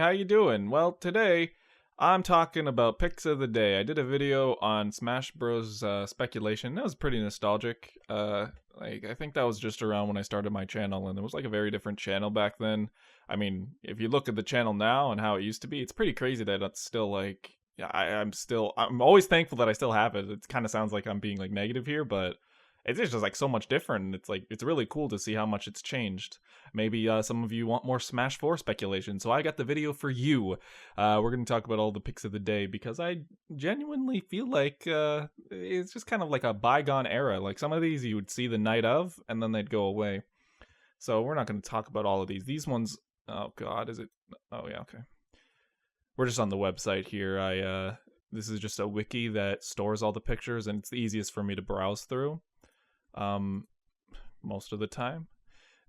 how you doing? Well, today I'm talking about picks of the day. I did a video on Smash Bros. Speculation. That was pretty nostalgic. I think that was just around when I started my channel, and it was like a very different channel back then. I mean, if you look at the channel now and how it used to be, it's pretty crazy that it's still like, yeah, I'm always thankful that I still have it. It kind of sounds like I'm being like negative here, but it's just like so much different. And it's like, it's really cool to see how much it's changed. Maybe some of you want more Smash 4 speculation, so I got the video for you. We're going to talk about all the picks of the day because I genuinely feel like it's just kind of like a bygone era. Like some of these you would see the night of, and then they'd go away. So we're not going to talk about all of these. These ones, oh god, is it? Oh yeah, okay. We're just on the website here. This is just a wiki that stores all the pictures, and it's the easiest for me to browse through. Most of the time.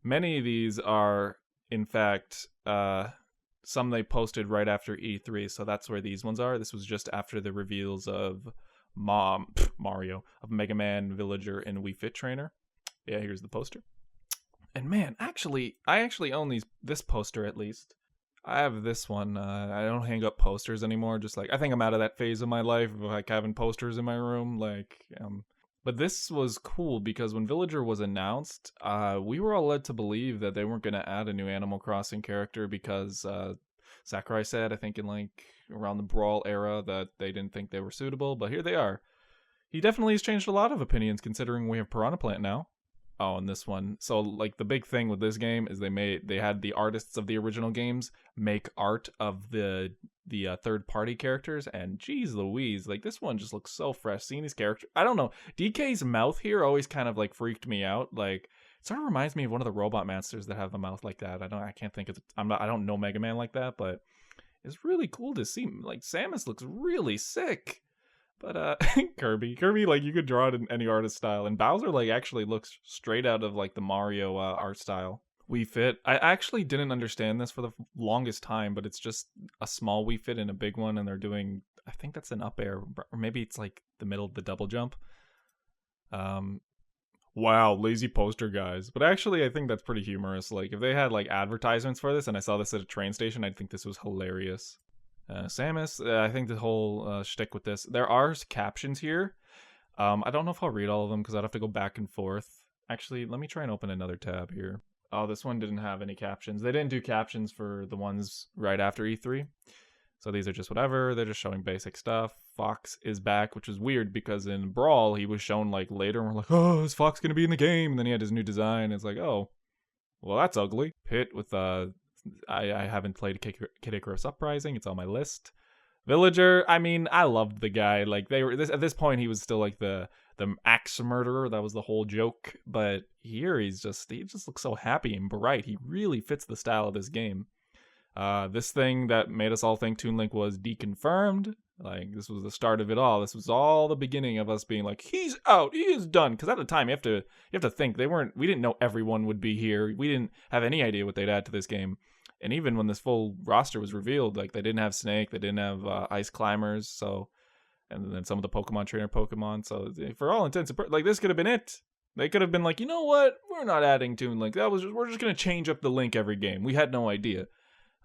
Many of these are, in fact, some they posted right after E3, so that's where these ones are. This was just after the reveals of Mario, of Mega Man, Villager, and Wii Fit Trainer. Yeah, here's the poster. And man, I actually own this poster at least. I have this one. I don't hang up posters anymore. Just like, I think I'm out of that phase of my life of like having posters in my room. But this was cool because when Villager was announced, we were all led to believe that they weren't going to add a new Animal Crossing character because Sakurai said, I think in like around the Brawl era, that they didn't think they were suitable. But here they are. He definitely has changed a lot of opinions considering we have Piranha Plant now. Oh, and this one. So like the big thing with this game is they had the artists of the original games make art of the third-party characters, and geez Louise, like this one just looks so fresh. Seeing these characters, I don't know, DK's mouth here always kind of like freaked me out. Like it sort of reminds me of one of the Robot Masters that have a mouth like that. I can't think of I don't know Mega Man like that, but it's really cool to see. Like Samus looks really sick. But Kirby, like you could draw it in any artist style, and Bowser like actually looks straight out of like the Mario art style. Wii Fit, I actually didn't understand this for the longest time, but it's just a small Wii Fit and a big one, and they're doing, I think that's an up air, or maybe it's like the middle of the double jump. Wow, lazy poster guys. But actually, I think that's pretty humorous. Like if they had like advertisements for this, and I saw this at a train station, I'd think this was hilarious. Samus, I think the whole shtick with this, there are captions here. I don't know if I'll read all of them because I'd have to go back and forth. Actually, let me try and open another tab here. Oh, this one didn't have any captions. They didn't do captions for the ones right after E3. So these are just whatever. They're just showing basic stuff. Fox is back, which is weird because in Brawl, he was shown like later and we're like, oh, is Fox going to be in the game? And then he had his new design. It's like, oh, well, that's ugly. Pit with I haven't played Kid Icarus Uprising. It's on my list. Villager, I mean, I loved the guy. Like at this point, he was still like the axe murderer. That was the whole joke. But here he just looks so happy and bright. He really fits the style of this game. This thing that made us all think Toon Link was deconfirmed. Like this was the start of it all. This was all the beginning of us being like, he's out, he is done. Because at the time, you have to think we didn't know everyone would be here. We didn't have any idea what they'd add to this game. And even when this full roster was revealed, like they didn't have Snake, they didn't have Ice Climbers, so, and then some of the Pokemon Trainer Pokemon. So for all intents and purposes, like this could have been it. They could have been like, you know what, we're not adding Toon Link. We're just gonna change up the Link every game. We had no idea.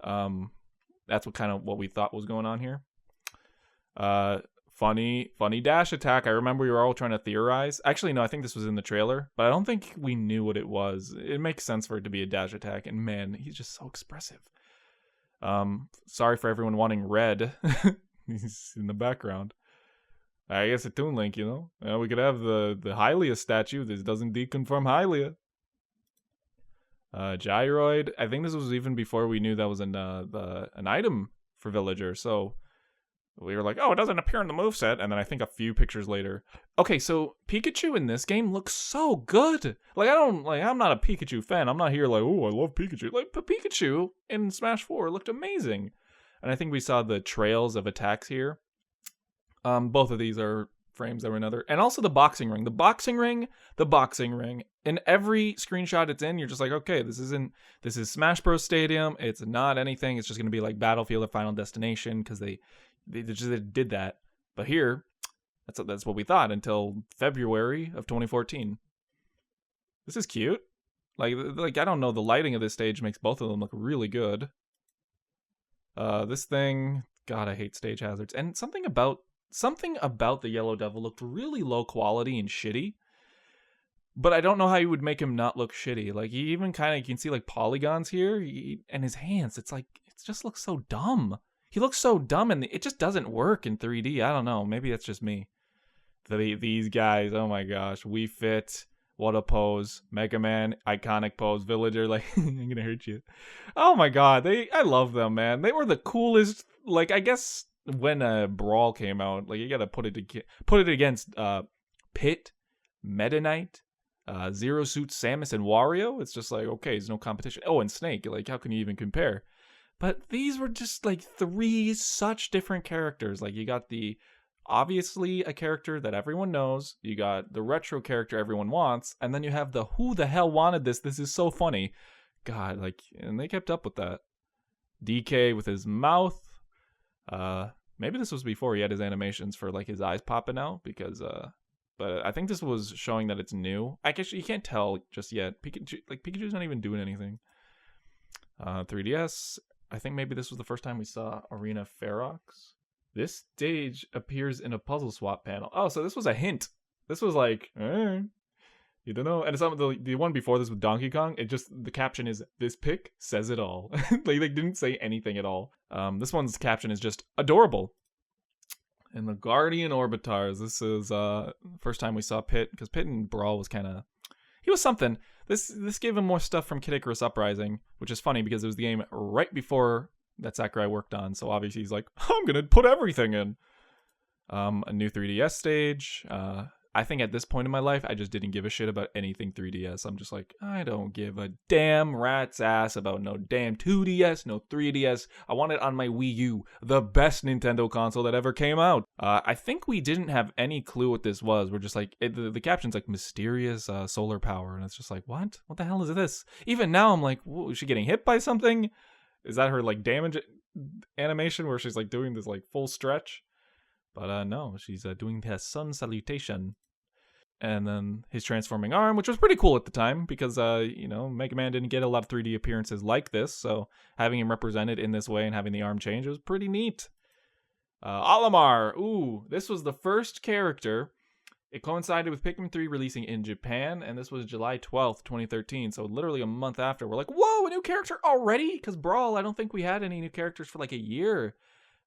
That's what we thought was going on here. Funny dash attack. I remember we were all trying to theorize. Actually, no, I think this was in the trailer, but I don't think we knew what it was. It makes sense for it to be a dash attack, and man, he's just so expressive. Sorry for everyone wanting red. He's in the background. I guess a Toon Link, you know? We could have the Hylia statue. This doesn't deconfirm Hylia. Gyroid. I think this was even before we knew that was an item for Villager, so we were like, oh, it doesn't appear in the moveset. And then I think a few pictures later. Okay, so Pikachu in this game looks so good. I'm not a Pikachu fan. I'm not here like, oh, I love Pikachu. But Pikachu in Smash 4 looked amazing. And I think we saw the trails of attacks here. Both of these are frames that were another. And also the boxing ring. The boxing ring. In every screenshot it's in, you're just like, okay, this is Smash Bros. Stadium. It's not anything. It's just going to be like Battlefield or Final Destination because they just did that. But here, that's what we thought until February of 2014. This is cute. Like I don't know, the lighting of this stage makes both of them look really good. This thing, God, I hate stage hazards. And something about the Yellow Devil looked really low quality and shitty. But I don't know how you would make him not look shitty. Like, he even kind of, you can see like polygons here, and his hands. It's like, it just looks so dumb. He looks so dumb, and it just doesn't work in 3D. I don't know. Maybe that's just me. These guys, oh my gosh, We Fit, what a pose, Mega Man, iconic pose, Villager, like, I'm gonna hurt you. Oh my god, I love them, man. They were the coolest. Like, I guess when Brawl came out, like, you gotta put it against Pit, Meta Knight, Zero Suit, Samus, and Wario. It's just like, okay, there's no competition. Oh, and Snake, like, how can you even compare? But these were just like 3 such different characters. Like, you got the obviously a character that everyone knows, you got the retro character everyone wants, and then you have the who the hell wanted this is so funny. God, like, and they kept up with that. DK with his mouth. Maybe this was before he had his animations for like his eyes popping out, because but I think this was showing that it's new. I guess you can't tell just yet. Pikachu's not even doing anything. 3DS. I think maybe this was the first time we saw Arena Ferox. This stage appears in a puzzle swap panel. Oh, so this was a hint. This was like, you don't know. And some of the one before this with Donkey Kong, it just, the caption is, "This pic says it all." Like, they didn't say anything at all. This one's caption is just adorable. And the Guardian Orbitars. This is first time we saw Pit, because Pit and Brawl was kind of, he was something. This gave him more stuff from Kid Icarus Uprising, which is funny because it was the game right before that Sakurai worked on. So obviously he's like, I'm gonna put everything in. A new 3DS stage. I think at this point in my life, I just didn't give a shit about anything 3DS. I'm just like, I don't give a damn rat's ass about no damn 2DS, no 3DS. I want it on my Wii U, the best Nintendo console that ever came out. I think we didn't have any clue what this was. We're just like, the caption's like mysterious solar power, and it's just like, what? What the hell is this? Even now, I'm like, whoa, is she getting hit by something? Is that her like damage animation where she's like doing this like full stretch? But no, she's doing the sun salutation. And then his transforming arm, which was pretty cool at the time, because, Mega Man didn't get a lot of 3D appearances like this, so having him represented in this way and having the arm change, it was pretty neat. Olimar, ooh, this was the first character. It coincided with Pikmin 3 releasing in Japan, and this was July 12th, 2013, so literally a month after. We're like, whoa, a new character already? Because Brawl, I don't think we had any new characters for like a year.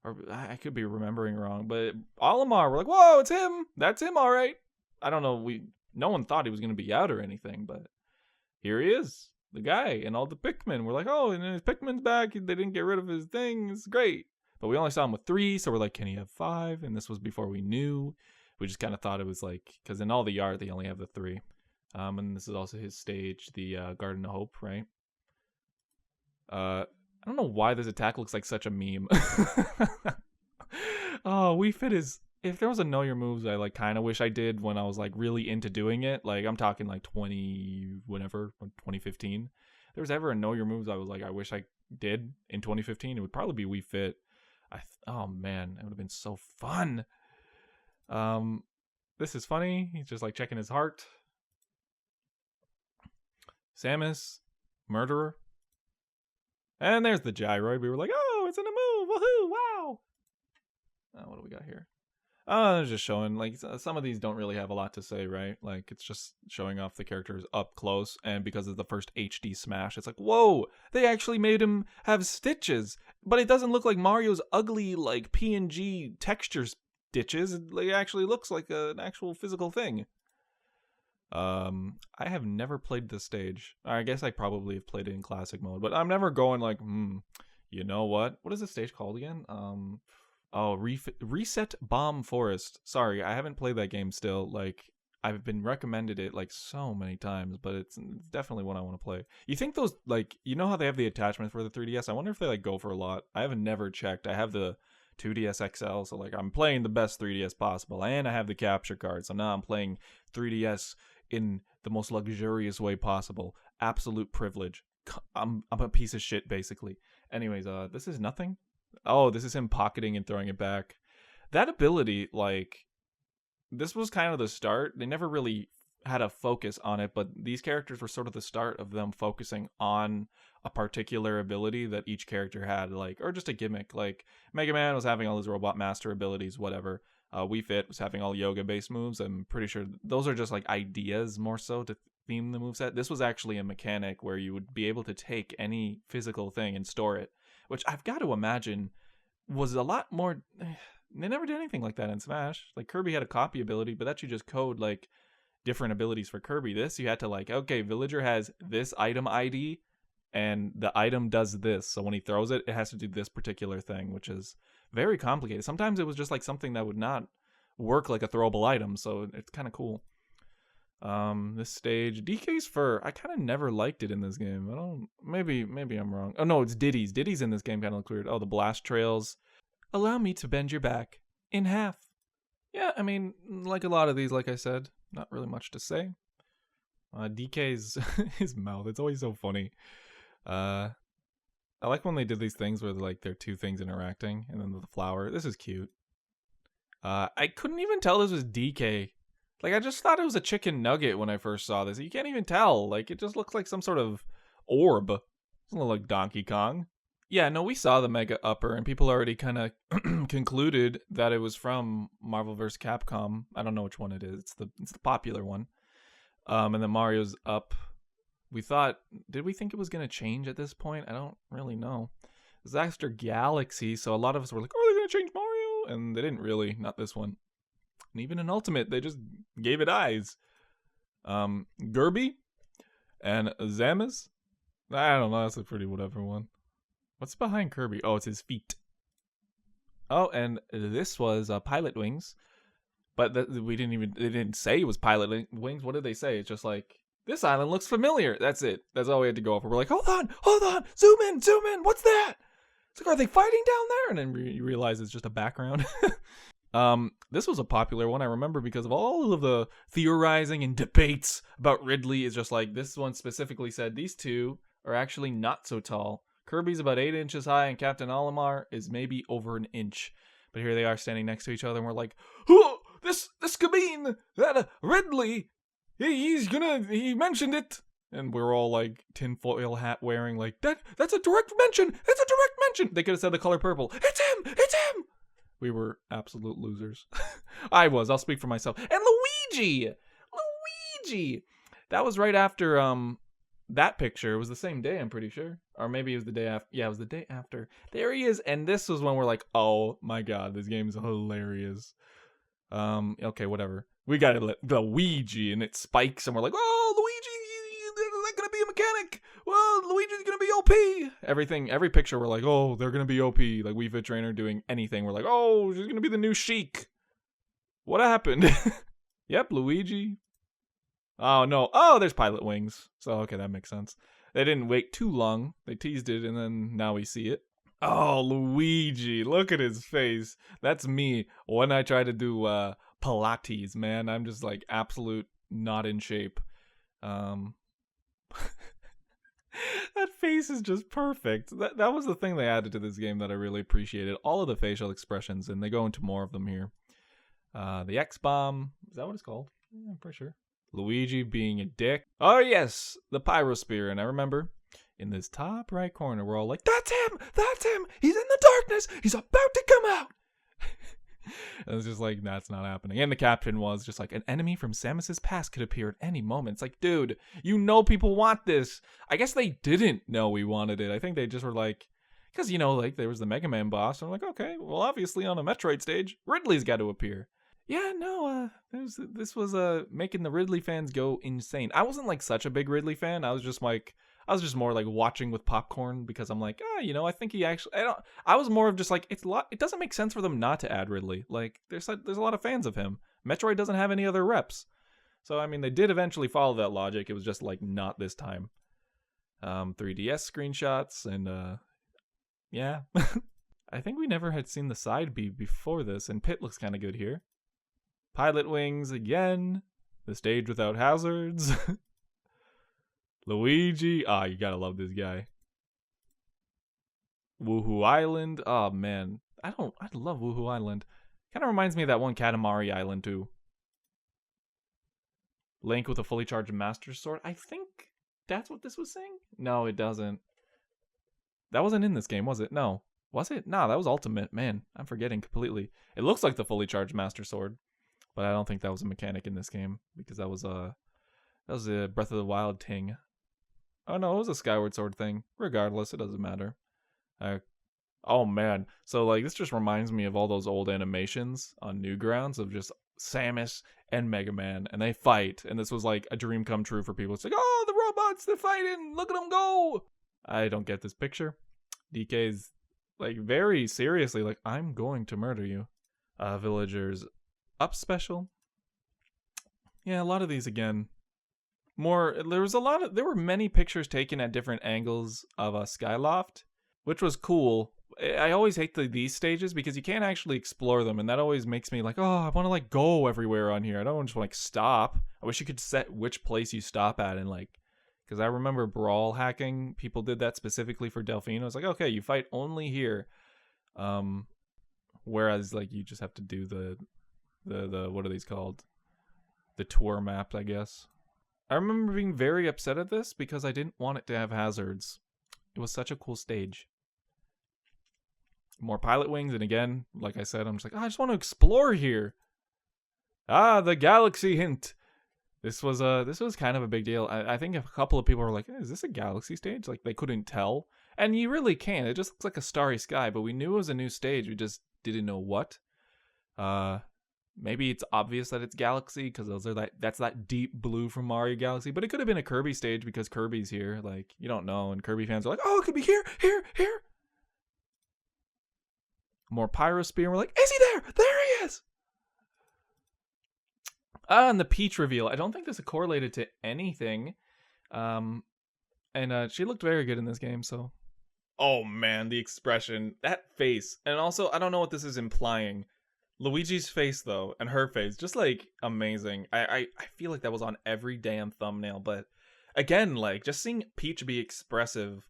Or I could be remembering wrong, but Olimar, we're like, whoa, it's him. That's him, all right. I don't know, no one thought he was going to be out or anything, but here he is, the guy, and all the Pikmin. We're like, oh, and his Pikmin's back. They didn't get rid of his thing. It's great. But we only saw him with 3, so we're like, can he have 5? And this was before we knew. We just kind of thought it was like, because in all the art, they only have the 3. And this is also his stage, the Garden of Hope, right? I don't know why this attack looks like such a meme. Oh, Wii Fit is... If there was a Know Your Moves, I like kind of wish I did when I was like really into doing it. Like, I'm talking like 2015. If there was ever a Know Your Moves I was like, I wish I did in 2015, it would probably be Wii Fit. Oh man, it would have been so fun. This is funny. He's just like checking his heart. Samus, murderer. And there's the gyroid. We were like, oh, it's in a move. Woohoo, wow. What do we got here? It's just showing, like, some of these don't really have a lot to say, right? Like, it's just showing off the characters up close, and because of the first HD Smash, it's like, whoa, they actually made him have stitches, but it doesn't look like Mario's ugly, like, PNG texture stitches. It actually looks like an actual physical thing. I have never played this stage. I guess I probably have played it in classic mode, but I'm never going like, you know what? What is this stage called again? Reset Bomb Forest. Sorry, I haven't played that game still. Like, I've been recommended it like so many times, but it's definitely one I want to play. You think those, like, you know how they have the attachment for the 3DS? I wonder if they like go for a lot. I haven't never checked. I have the 2DS XL, so like I'm playing the best 3DS possible, and I have the capture card, so now I'm playing 3DS in the most luxurious way possible. Absolute privilege. I'm a piece of shit, basically. Anyways, this is nothing. Oh, this is him pocketing and throwing it back. That ability, like, this was kind of the start. They never really had a focus on it, but these characters were sort of the start of them focusing on a particular ability that each character had, like, or just a gimmick. Like Mega Man was having all his Robot Master abilities, whatever. Wii Fit was having all yoga-based moves. I'm pretty sure those are just like ideas more so to theme the moveset. This was actually a mechanic where you would be able to take any physical thing and store it, which I've got to imagine was a lot more. They never did anything like that in Smash. Like Kirby had a copy ability, but that you just code like different abilities for Kirby. This you had to like, okay, villager has this item ID and the item does this. So when he throws it, it has to do this particular thing, which is very complicated. Sometimes it was just like something that would not work like a throwable item, so it's kind of cool. This stage, DK's fur, I kind of never liked it in this game. I don't, maybe I'm wrong. Oh no, it's Diddy's. Diddy's in this game kind of looks weird. Oh, the blast trails. Allow me to bend your back in half. Yeah, I mean, like a lot of these, like I said, not really much to say. DK's his mouth, it's always so funny. I like when they did these things where like they're two things interacting, and then the flower. This is cute. I couldn't even tell this was DK. Like, I just thought it was a chicken nugget when I first saw this. You can't even tell. Like, it just looks like some sort of orb. It's a little like Donkey Kong. Yeah, no, we saw the Mega Upper, and people already kind of concluded that it was from Marvel vs. Capcom. I don't know which one it is. It's the popular one. And then Mario's up. Did we think it was going to change at this point? I don't really know. It was after Galaxy, so a lot of us were like, are they going to change Mario? And they didn't really, not this one. And even in Ultimate, they just gave it eyes. Gerby and Zamas. I don't know, that's a pretty whatever one. What's behind Kirby? Oh, it's his feet. Oh, and this was Pilot Wings. But they didn't say it was Pilot Wings. What did they say? It's just like, this island looks familiar. That's it. That's all we had to go off. We're like, hold on, zoom in, what's that? It's like, are they fighting down there? And then you realize it's just a background. This was a popular one, I remember, because of all of the theorizing and debates about Ridley. It's just like, this one specifically said these two are actually not so tall. Kirby's about 8 inches high, and Captain Olimar is maybe over an inch. But here they are standing next to each other, and we're like, oh, this could mean that Ridley, he mentioned it. And we're all like tinfoil hat wearing, like, that's a direct mention. It's a direct mention. They could have said the color purple. It's him. We were absolute losers. I'll speak for myself. And Luigi. That was right after that picture. It was the same day, I'm pretty sure. Or maybe it was the day after. Yeah, it was the day after. There he is. And this was when we're like, oh my god, this game is hilarious. Okay, whatever. We got Luigi, and it spikes, and we're like, oh, Luigi, they're not gonna be a mechanic. Well, Luigi's gonna be OP. Every picture, we're like, oh, they're gonna be OP. Like Wii Fit Trainer doing anything. We're like, oh, she's gonna be the new Sheik. What happened? Yep, Luigi. Oh, no. Oh, there's Pilot Wings. So, okay, that makes sense. They didn't wait too long. They teased it, and then now we see it. Oh, Luigi. Look at his face. That's me when I try to do Pilates, man. I'm just, like, absolute not in shape. That face is just perfect. That was the thing they added to this game that I really appreciated. All of the facial expressions, and they go into more of them here. The X-Bomb. Is that what it's called? Yeah, I'm pretty sure. Luigi being a dick. Oh, yes, the Pyrosphere. And I remember in this top right corner, we're all like, that's him! He's in the darkness! He's about to come out! And it's just like, that's not happening. And the caption was just like, an enemy from Samus's past could appear at any moment. It's like, dude, you know people want this. I guess they didn't know we wanted it. I think they just were like, because, like, there was the Mega Man boss. I'm like, okay, well, obviously on a Metroid stage, Ridley's got to appear. Yeah, no, this was making the Ridley fans go insane. I wasn't like such a big Ridley fan. I was just more like watching with popcorn because I'm like, I think he actually. I was more of just like, it doesn't make sense for them not to add Ridley. Like, there's a lot of fans of him. Metroid doesn't have any other reps, so I mean, they did eventually follow that logic. It was just like not this time. 3DS screenshots and yeah. I think we never had seen the side B before this, and Pit looks kind of good here. Pilot Wings again. The stage without hazards. Luigi. You gotta love this guy. Woohoo Island. Oh, man. I love Woohoo Island. Kind of reminds me of that one Katamari Island, too. Link with a fully charged Master Sword. I think that's what this was saying? No, it doesn't. That wasn't in this game, was it? No. Was it? Nah, that was Ultimate. Man, I'm forgetting completely. It looks like the fully charged Master Sword, but I don't think that was a mechanic in this game because that was a Breath of the Wild thing. Oh no, it was a Skyward Sword thing. Regardless, it doesn't matter. Oh man, so like this just reminds me of all those old animations on Newgrounds of just Samus and Mega Man, and they fight, and this was like a dream come true for people. It's like, oh, the robots, they're fighting, look at them go. I don't get this picture. DK's like very seriously like, I'm going to murder you. Villagers up special. Yeah, a lot of these again. There were many pictures taken at different angles of a Skyloft, which was cool. I always hate these stages because you can't actually explore them, and that always makes me like, oh, I want to like go everywhere on here. I don't just want to like stop. I wish you could set which place you stop at, and like, because I remember Brawl hacking, people did that specifically for Delphine. I was like, okay, you fight only here, whereas like you just have to do the what are these called? The tour maps, I guess. I remember being very upset at this because I didn't want it to have hazards. It was such a cool stage. More pilot wings, and again, like I said, I'm just like, oh, I just want to explore here. Ah, the galaxy hint. This was kind of a big deal. I think a couple of people were like, is this a galaxy stage? Like they couldn't tell. And you really can't. It just looks like a starry sky, but we knew it was a new stage. We just didn't know what. Maybe it's obvious that it's Galaxy because that's that deep blue from Mario Galaxy, but it could have been a Kirby stage because Kirby's here. Like, you don't know, and Kirby fans are like, oh, it could be here. More Pyrosphere, and we're like, is he there? There he is! And the Peach reveal. I don't think this is correlated to anything. And she looked very good in this game, so. Oh man, the expression. That face. And also, I don't know what this is implying. Luigi's face though, and her face, just like amazing. I feel like that was on every damn thumbnail, but again, like just seeing Peach be expressive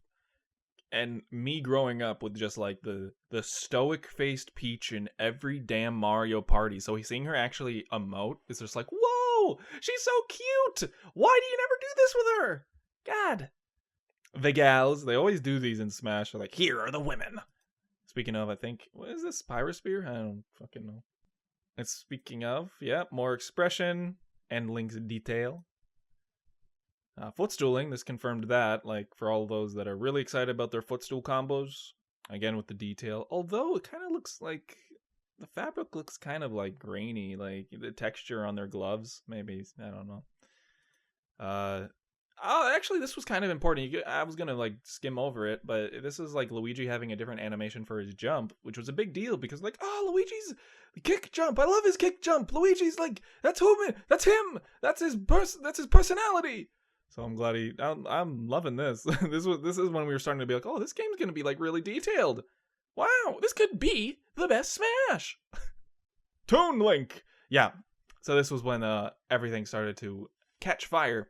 and me growing up with just like the stoic faced Peach in every damn Mario party. So seeing her actually emote is just like, whoa, she's so cute. Why do you never do this with her? God. The gals, they always do these in Smash. They're like, here are the women. Speaking of, I think, what is this? Pyrosphere? I don't fucking know. And speaking of, yeah, more expression and Link's detail. Footstooling, this confirmed that, like, for all those that are really excited about their footstool combos. Again, with the detail. Although, it kind of looks like, the fabric looks kind of, like, grainy. Like, the texture on their gloves, maybe, I don't know. Actually, this was kind of important. I was gonna like skim over it, but this is like Luigi having a different animation for his jump, which was a big deal because like, oh, Luigi's kick jump. I love his kick jump. Luigi's like, that's him. That's his personality. So I'm glad I'm loving this. This is when we were starting to be like, oh, this game's gonna be like really detailed. Wow, this could be the best Smash. Toon Link. Yeah. So this was when everything started to catch fire.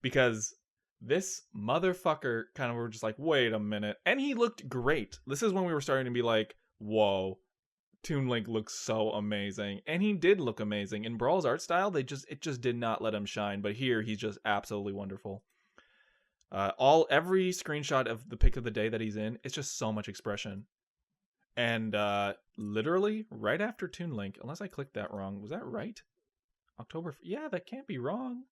Because this motherfucker kind of were just like, wait a minute. And he looked great. This is when we were starting to be like, whoa, Toon Link looks so amazing. And he did look amazing. In Brawl's art style, it just did not let him shine. But here, he's just absolutely wonderful. Every screenshot of the pick of the day that he's in, it's just so much expression. And literally, right after Toon Link, unless I clicked that wrong, was that right? October, yeah, that can't be wrong.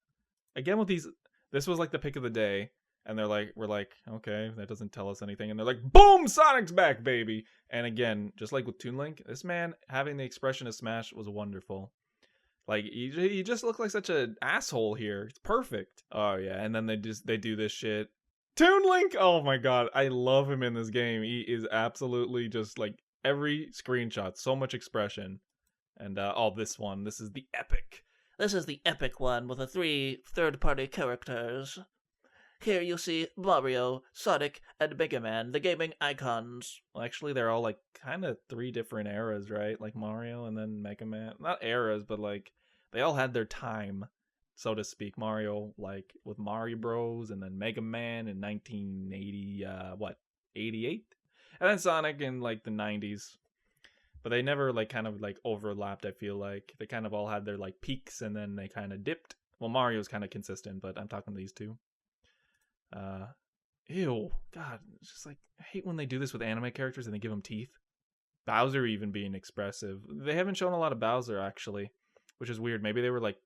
Again with these... This was like the pick of the day, and we're like, okay, that doesn't tell us anything. And they're like, boom, Sonic's back, baby. And again, just like with Toon Link, this man having the expression of Smash was wonderful. Like, he just looked like such an asshole here. It's perfect. Oh yeah, and then they do this shit. Toon Link, oh my god, I love him in this game. He is absolutely just like every screenshot, so much expression. And this is the epic. This is the epic one with the 3 third-party characters. Here you see Mario, Sonic, and Mega Man, the gaming icons. Well, actually, they're all like kind of 3 different eras, right? Like Mario and then Mega Man. Not eras, but like they all had their time, so to speak. Mario, like with Mario Bros, and then Mega Man in 1980, 88? And then Sonic in like the 90s. But they never like kind of like overlapped, I feel like. They kind of all had their like peaks and then they kind of dipped. Well, Mario's kind of consistent, but I'm talking these two. Ew, God, it's just like, I hate when they do this with anime characters and they give them teeth. Bowser even being expressive. They haven't shown a lot of Bowser, actually, which is weird. Maybe they were, like,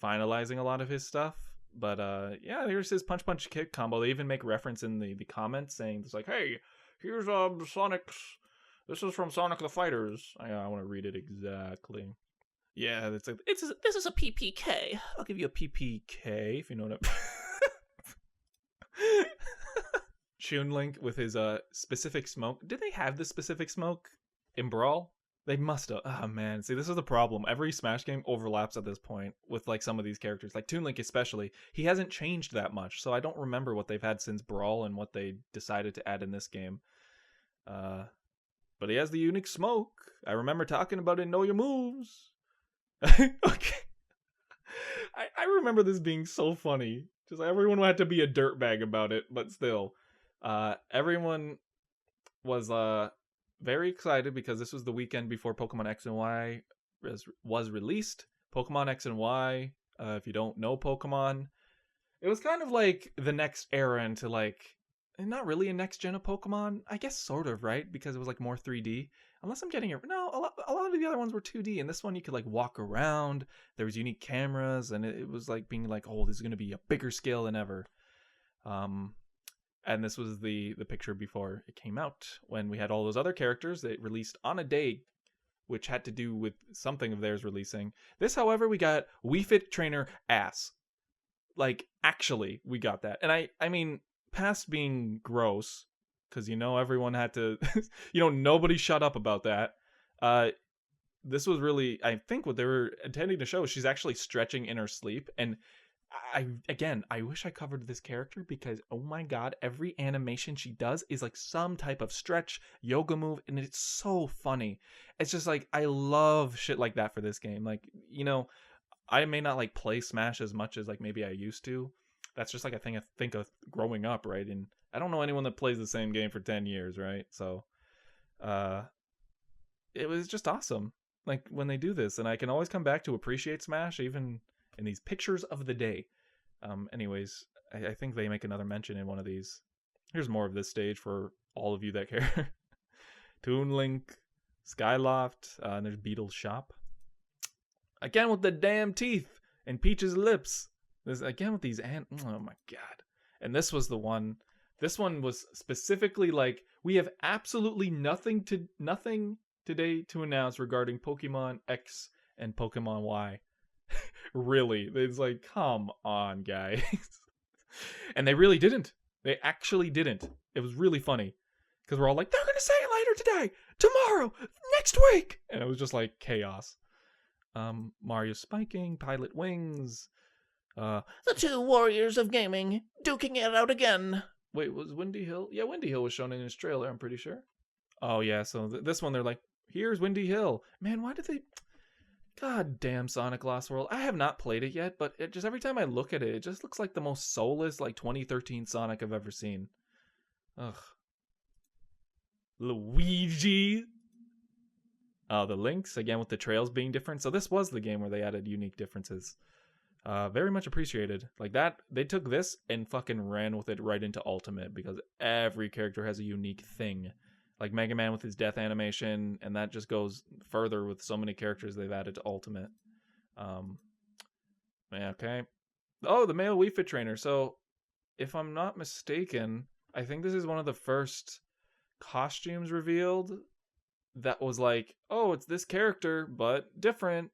finalizing a lot of his stuff. But, yeah, here's his punch kick combo. They even make reference in the comments saying, it's like, hey, here's Sonic's... This is from Sonic the Fighters. I want to read it exactly. Yeah, it's like, This is a PPK. I'll give you a PPK, if you know what I'm... Toon Link with his specific smoke. Did they have this specific smoke in Brawl? They must have. Oh man, see, this is the problem. Every Smash game overlaps at this point with like some of these characters, like Toon Link especially. He hasn't changed that much, so I don't remember what they've had since Brawl and what they decided to add in this game. But he has the unique smoke. I remember talking about it in Know Your Moves. Okay. I remember this being so funny. Just everyone had to be a dirtbag about it, but still. Everyone was very excited because this was the weekend before Pokemon X and Y was released. Pokemon X and Y, if you don't know Pokemon, it was kind of like the next era into like, not really a next gen of Pokemon, I guess sort of, right? Because it was like more 3D. Unless I'm getting it, no, a lot of the other ones were 2D, and this one you could like walk around. There was unique cameras, and it was like being like, oh, this is gonna be a bigger scale than ever. And this was the picture before it came out, when we had all those other characters that released on a day, which had to do with something of theirs releasing. This, however, we got Wii Fit Trainer ass. Like, actually, we got that. And I mean, past being gross, because, you know, everyone had to, you know, nobody shut up about that. This was really, I think what they were intending to show, she's actually stretching in her sleep. And I wish I covered this character because, oh my god, every animation she does is like some type of stretch yoga move, and it's so funny. It's just like, I love shit like that for this game. Like, you know, I may not like play Smash as much as like maybe I used to. That's just like a thing I think of growing up, right? And I don't know anyone that plays the same game for 10 years, right? So it was just awesome, like, when they do this, and I can always come back to appreciate Smash even in these pictures of the day. Anyways, I think they make another mention in one of these. Here's more of this stage for all of you that care. Toon Link, Skyloft, and there's Beetle's shop. Again with the damn teeth and Peach's lips. This again with these oh my god. And this was the one. This one was specifically like, we have absolutely nothing today to announce regarding Pokemon X and Pokemon Y. Really, it's like, come on, guys. And they really didn't. They actually didn't. It was really funny because we're all like, they're gonna say it later today, tomorrow, next week, and it was just like chaos. Mario spiking, Pilot Wings. The two warriors of gaming duking it out again. Wait, was Windy Hill? Yeah, Windy Hill was shown in his trailer, I'm pretty sure. Oh yeah, so this one they're like, here's Windy Hill. Man, why did they? God damn Sonic Lost World. I have not played it yet, but it just, every time I look at it, it just looks like the most soulless, like, 2013 Sonic I've ever seen. Ugh. Luigi. Oh, the links, again, with the trails being different. So this was the game where they added unique differences. Very much appreciated. Like that, they took this and fucking ran with it right into Ultimate, because every character has a unique thing. Like Mega Man with his death animation, and that just goes further with so many characters they've added to Ultimate. Okay. Oh, the male Wii Fit Trainer. So, if I'm not mistaken, I think this is one of the first costumes revealed that was like, oh, it's this character, but different.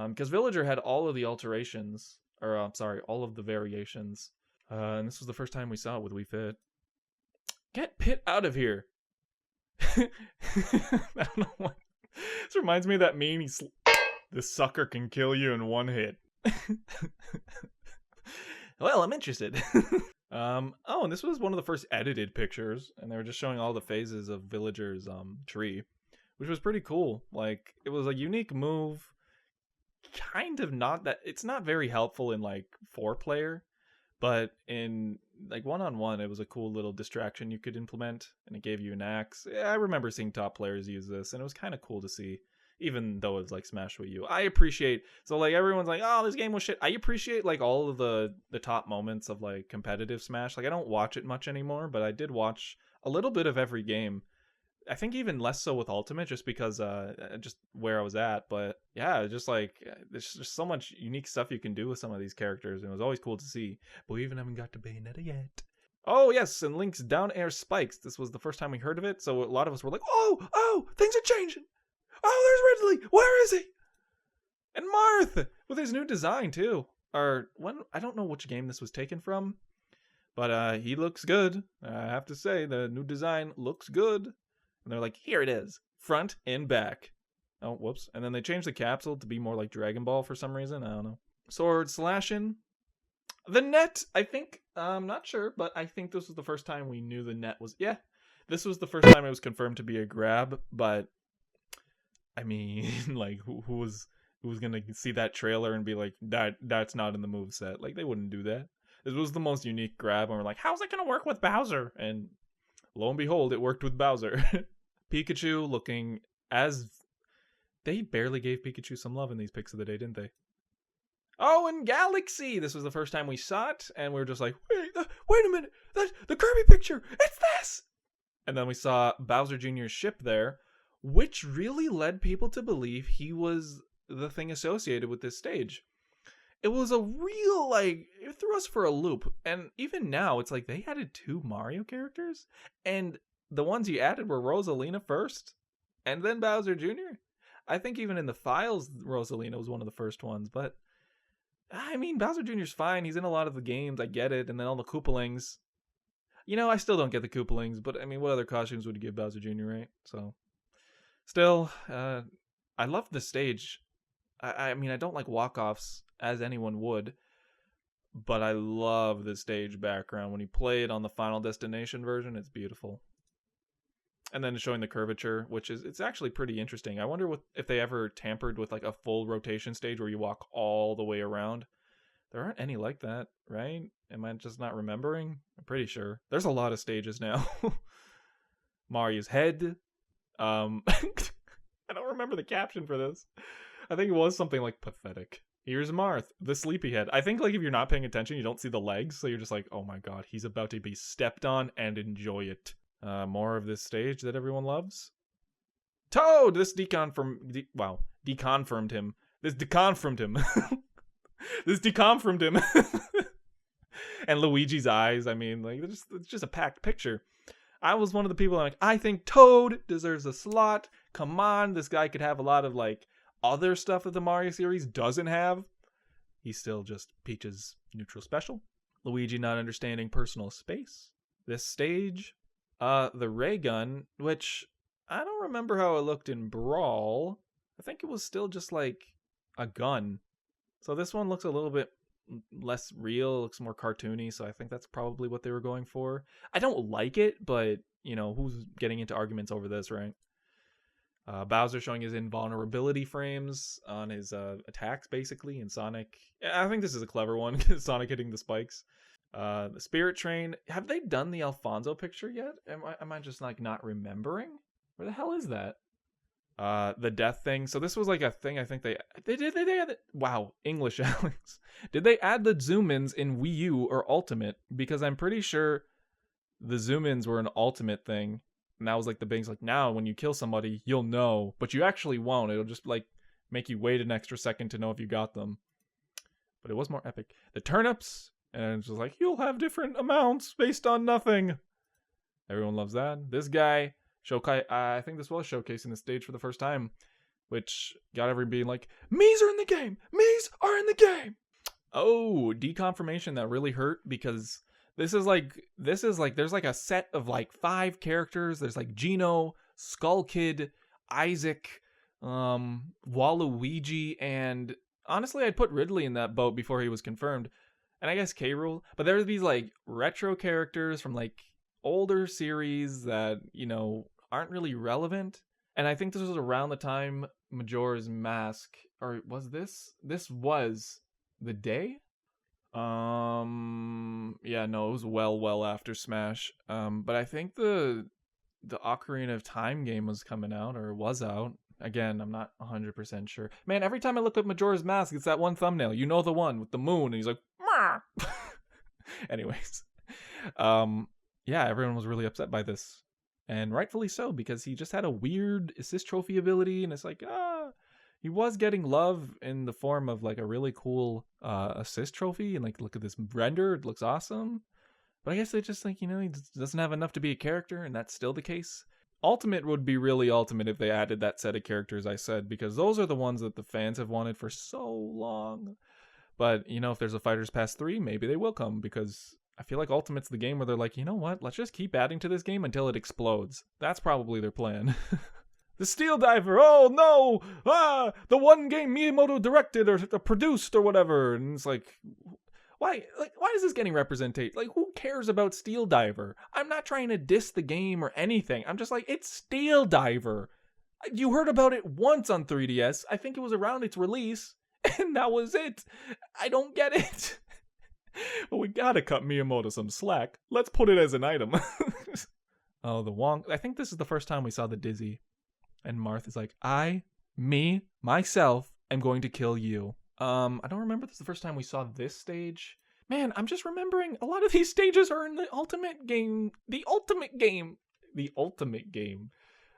Because Villager had all of the alterations, or all of the variations. And this was the first time we saw it with Wii Fit. Get Pit out of here. I don't know what. This reminds me of that meme. This sucker can kill you in one hit. Well, I'm interested. Oh, and this was one of the first edited pictures, and they were just showing all the phases of Villager's tree, which was pretty cool. Like, it was a unique move. Kind of not that, it's not very helpful in like 4-player, but in like 1-on-1, it was a cool little distraction you could implement, and it gave you an axe. Yeah, I remember seeing top players use this, and it was kind of cool to see. even though it's like Smash Wii U. I appreciate, so like everyone's like, oh, this game was shit. I appreciate like all of the top moments of like competitive Smash. Like I don't watch it much anymore, but I did watch a little bit of every game. I think even less so with Ultimate, just because just where I was at. But yeah, just like there's just so much unique stuff you can do with some of these characters, and it was always cool to see. But we even haven't got to Bayonetta yet. Oh yes, and Link's down air spikes. This was the first time we heard of it, so a lot of us were like, oh, things are changing. Oh, there's Ridley. Where is he? And Marth with his new design too. Or when I don't know which game this was taken from, but he looks good. I have to say the new design looks good. And they're like, here it is, front and back. Oh, whoops. And then they changed the capsule to be more like Dragon Ball for some reason. I don't know. Sword slashing. The net, I think, I'm not sure, but I think this was the first time we knew the net was, yeah. This was the first time it was confirmed to be a grab, but, I mean, like, who was going to see that trailer and be like, that's not in the moveset? Like, they wouldn't do that. This was the most unique grab, and we're like, how's it going to work with Bowser? And lo and behold, it worked with Bowser. Pikachu looking as... They barely gave Pikachu some love in these pics of the day, didn't they? Oh, and Galaxy! This was the first time we saw it, and we were just like, wait a minute! That's the Kirby picture! It's this! And then we saw Bowser Jr.'s ship there, which really led people to believe he was the thing associated with this stage. It was a real, like, it threw us for a loop. And even now, it's like they added 2 Mario characters, and the ones you added were Rosalina first, and then Bowser Jr. I think even in the files, Rosalina was one of the first ones, but I mean, Bowser Jr.'s fine. He's in a lot of the games, I get it, and then all the Koopalings. You know, I still don't get the Koopalings, but I mean, what other costumes would you give Bowser Jr., right? So, still, I love the stage. I mean, I don't like walk-offs, as anyone would, but I love the stage background. When you play it on the Final Destination version, it's beautiful. And then showing the curvature, which is, it's actually pretty interesting. I wonder if they ever tampered with like a full rotation stage where you walk all the way around. There aren't any like that, right? Am I just not remembering? I'm pretty sure. There's a lot of stages now. Mario's head. I don't remember the caption for this. I think it was something like pathetic. Here's Marth, the sleepyhead. I think like if you're not paying attention, you don't see the legs, so you're just like, oh my god, he's about to be stepped on, and enjoy it. More of this stage that everyone loves. Toad! This deconfirmed him. This deconfirmed him. This deconfirmed him. And Luigi's eyes, I mean, like, it's just a packed picture. I was one of the people like, I think Toad deserves a slot. Come on, this guy could have a lot of, like, other stuff that the Mario series doesn't have. He's still just Peach's neutral special. Luigi not understanding personal space. This stage... the ray gun, which I don't remember how it looked in Brawl. I think it was still just like a gun. So this one looks a little bit less real, looks more cartoony, so I think that's probably what they were going for. I don't like it, but, you know, who's getting into arguments over this, right? Bowser showing his invulnerability frames on his attacks, basically, and Sonic. I think this is a clever one, Sonic hitting the spikes. The Spirit Train. Have they done the Alfonso picture yet? Am I just like not remembering? Where the hell is that? The death thing. So this was like a thing. I think they add wow, English, Alex. Did they add the zoom ins in Wii U or Ultimate? Because I'm pretty sure the zoom ins were an Ultimate thing, and that was like the big like, now when you kill somebody, you'll know, but you actually won't. It'll just like make you wait an extra second to know if you got them. But it was more epic. The turnips. And it's just like, you'll have different amounts based on nothing. Everyone loves that. This guy, I think this was showcasing the stage for the first time, which got everyone being like, Mii's are in the game! Mii's are in the game! Oh, deconfirmation that really hurt, because this is like, there's like a set of like 5 characters. There's like Gino, Skull Kid, Isaac, Waluigi, and honestly, I'd put Ridley in that boat before he was confirmed. And I guess K-Rool. But there are these, like, retro characters from, like, older series that, you know, aren't really relevant. And I think this was around the time Majora's Mask... Or was this? This was the day? Yeah, no, it was well after Smash. But I think the Ocarina of Time game was coming out, or was out. Again, I'm not 100% sure. Man, every time I look at Majora's Mask, it's that one thumbnail. You know, the one with the moon, and he's like, "Mah." Anyways, yeah, everyone was really upset by this, and rightfully so, because he just had a weird assist trophy ability, and it's like, he was getting love in the form of like a really cool assist trophy, and like, look at this render, it looks awesome. But I guess they just think, he doesn't have enough to be a character, and that's still the case. Ultimate would be really ultimate if they added that set of characters I said, because those are the ones that the fans have wanted for so long. But, if there's a Fighters Pass 3, maybe they will come, because I feel like Ultimate's the game where they're like, you know what, let's just keep adding to this game until it explodes. That's probably their plan. The Steel Diver, oh no! The one game Miyamoto directed or produced or whatever. And it's like, why is this getting represented? Like, who cares about Steel Diver? I'm not trying to diss the game or anything. I'm just like, it's Steel Diver. You heard about it once on 3DS. I think it was around its release, and that was it. I don't get it. But we gotta cut Miyamoto some slack. Let's put it as an item. Oh, the Wong. I think this is the first time we saw the Dizzy. And Marth is like, myself, am going to kill you. I don't remember if this is the first time we saw this stage. Man, I'm just remembering a lot of these stages are in the ultimate game. The ultimate game. The ultimate game.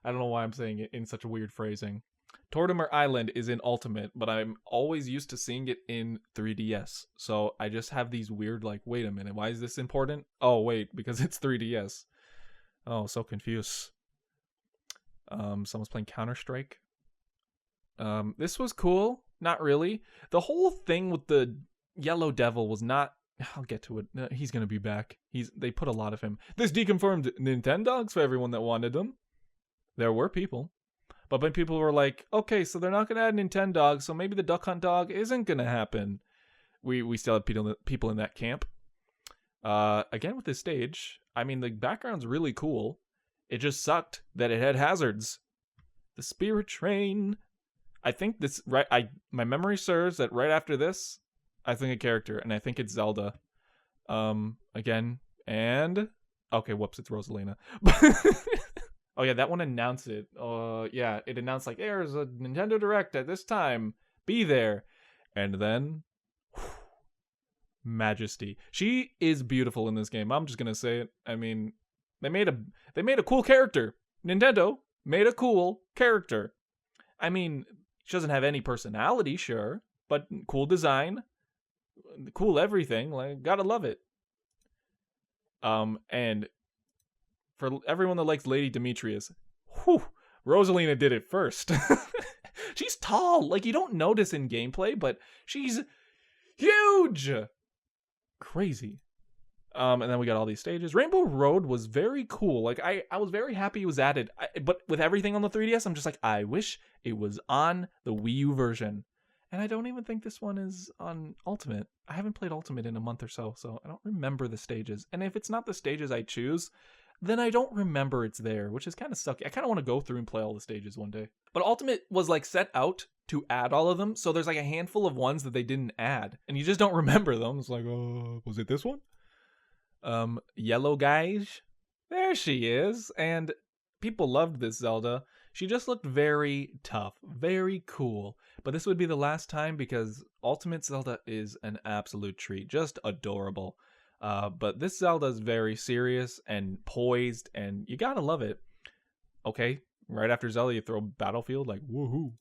I don't know why I'm saying it in such a weird phrasing. Tortimer Island is in Ultimate, but I'm always used to seeing it in 3DS. So I just have these weird, like, wait a minute, why is this important? Oh, wait, because it's 3DS. Oh, so confused. Someone's playing Counter-Strike. This was cool. Not really. The whole thing with the Yellow Devil was not... I'll get to it. He's gonna be back. They put a lot of him. This deconfirmed Nintendogs for everyone that wanted them. There were people. But when people were like, okay, so they're not gonna add Nintendogs, so maybe the Duck Hunt dog isn't gonna happen. We still have people in that camp. Again with this stage, I mean, the background's really cool. It just sucked that it had hazards. The Spirit Train. I think this my memory serves that right after this, I think a character, and I think it's Zelda. Again, and okay, whoops, it's Rosalina. Oh yeah, that one announced it. Yeah, it announced like there's a Nintendo Direct at this time. Be there. And then Majesty. She is beautiful in this game. I'm just gonna say it. I mean, they made a cool character. Nintendo made a cool character. I mean, she doesn't have any personality, sure, but cool design, cool everything. Like, gotta love it. And for everyone that likes Lady Demetrius, Rosalina did it first. She's tall. Like, you don't notice in gameplay, but she's huge. Crazy. And then we got all these stages. Rainbow Road was very cool. Like, I was very happy it was added. But with everything on the 3DS, I'm just like, I wish it was on the Wii U version. And I don't even think this one is on Ultimate. I haven't played Ultimate in a month or so I don't remember the stages. And if it's not the stages I choose, then I don't remember it's there, which is kind of sucky. I kind of want to go through and play all the stages one day. But Ultimate was like set out to add all of them, so there's like a handful of ones that they didn't add, and you just don't remember them. It's like, oh, was it this one? Yellow Guys. There she is, and people loved this Zelda. She just looked very tough, very cool. But this would be the last time because Ultimate Zelda is an absolute treat, just adorable. But this Zelda is very serious and poised, and you gotta love it. Okay, right after Zelda, you throw Battlefield, like, woohoo.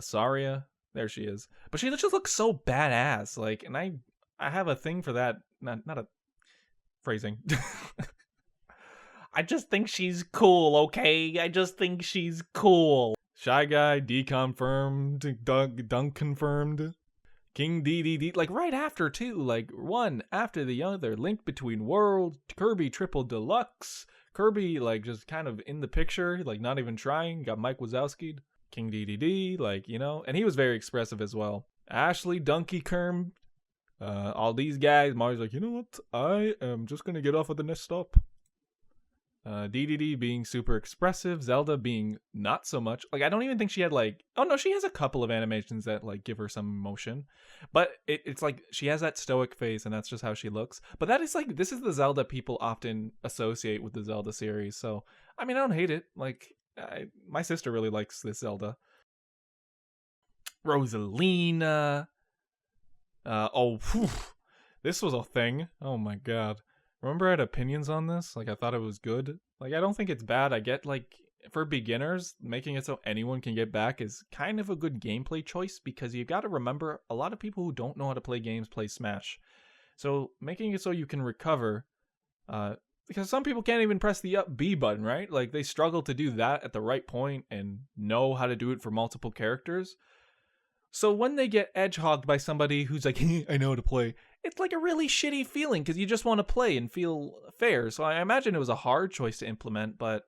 Saria, there she is. But she just looks so badass, like, and I have a thing for that. Not a phrasing. I just think she's cool, okay? I just think she's cool. Shy Guy, deconfirmed, Dunk confirmed. King DDD, like right after too, like one after the other. Link Between Worlds, Kirby Triple Deluxe, Kirby like just kind of in the picture, like not even trying. Got Mike Wazowski, King DDD, like, you know, and he was very expressive as well. Ashley, Donkey Kerm, all these guys. Mario's like, you know what? I am just gonna get off at the next stop. DDD being super expressive, Zelda being not so much. Like, I don't even think she had like, oh no, she has a couple of animations that like give her some emotion, but it's like she has that stoic face and that's just how she looks. But that is like, this is the Zelda people often associate with the Zelda series. So, I mean, I don't hate it. Like, my sister really likes this Zelda. Rosalina. This was a thing. Oh my god. Remember I had opinions on this? Like, I thought it was good. Like, I don't think it's bad. I get, like, for beginners, making it so anyone can get back is kind of a good gameplay choice, because you gotta remember, a lot of people who don't know how to play games play Smash. So, making it so you can recover, because some people can't even press the up B button, right? Like, they struggle to do that at the right point and know how to do it for multiple characters. So when they get edgehogged by somebody who's like, I know how to play, it's like a really shitty feeling, because you just want to play and feel fair. So I imagine it was a hard choice to implement, but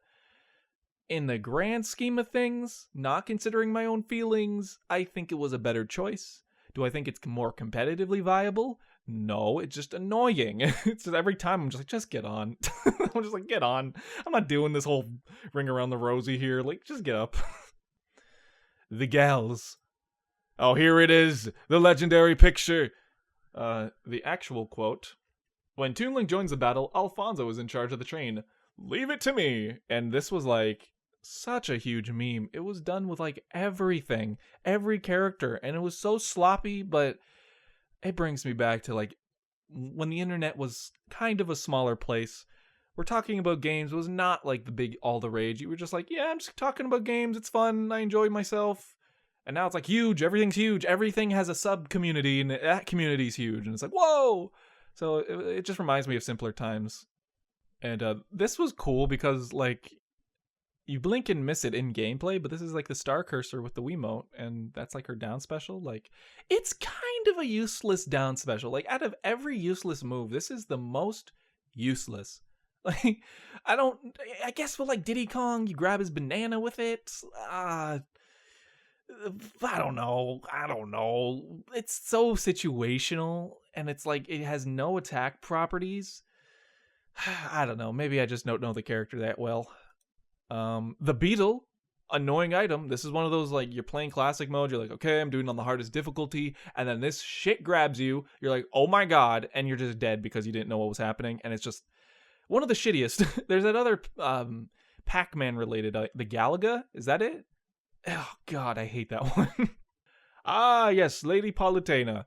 in the grand scheme of things, not considering my own feelings, I think it was a better choice. Do I think it's more competitively viable? No, it's just annoying. It's just every time I'm just like, just get on. I'm just like, get on. I'm not doing this whole ring around the rosy here. Like, just get up. The gals. Oh, here it is, the legendary picture. The actual quote. When Toon Link joins the battle, Alfonso is in charge of the train. Leave it to me. And this was like such a huge meme. It was done with like everything, every character, and it was so sloppy, but it brings me back to like when the internet was kind of a smaller place. We're talking about games. It was not like the big all the rage. You were just like, yeah, I'm just talking about games. It's fun. I enjoy myself. And now it's like huge. Everything's huge. Everything has a sub community, and that community's huge. And it's like, whoa. So it just reminds me of simpler times. And this was cool because like you blink and miss it in gameplay, but this is like the star cursor with the Wiimote, and that's like her down special. Like, it's kind of a useless down special. Like, out of every useless move, this is the most useless. Like, I guess with like Diddy Kong, you grab his banana with it. I don't know. It's so situational, and it's like it has no attack properties. I don't know. Maybe I just don't know the character that well. The beetle, annoying item. This is one of those, like, you're playing classic mode, you're like, okay, I'm doing it on the hardest difficulty, and then this shit grabs you, you're like, oh my god, and you're just dead because you didn't know what was happening, and it's just one of the shittiest. There's that other Pac-Man related, the Galaga, is that it? Oh god, I hate that one. Ah, yes, Lady Palutena.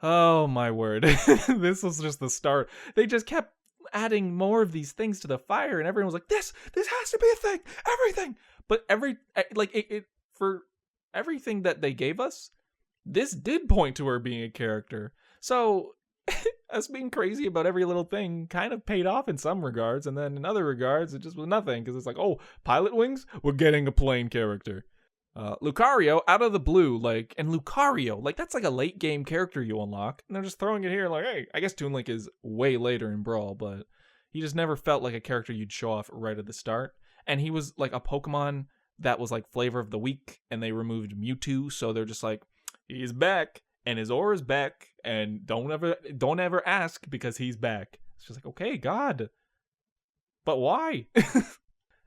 Oh my word. This was just the start. They just kept adding more of these things to the fire, and everyone was like, this has to be a thing, everything. But for everything that they gave us, this did point to her being a character. So us being crazy about every little thing kind of paid off in some regards, and then in other regards, it just was nothing, because it's like, oh, pilot wings? We're getting a plane character. Lucario, out of the blue, like, and Lucario, like, that's like a late game character you unlock, and they're just throwing it here, like, hey, I guess Toon Link is way later in Brawl, but he just never felt like a character you'd show off right at the start, and he was like a Pokemon that was like flavor of the week, and they removed Mewtwo, so they're just like, he's back, and his aura's back, and don't ever ask because he's back. It's just like, okay, God, but why?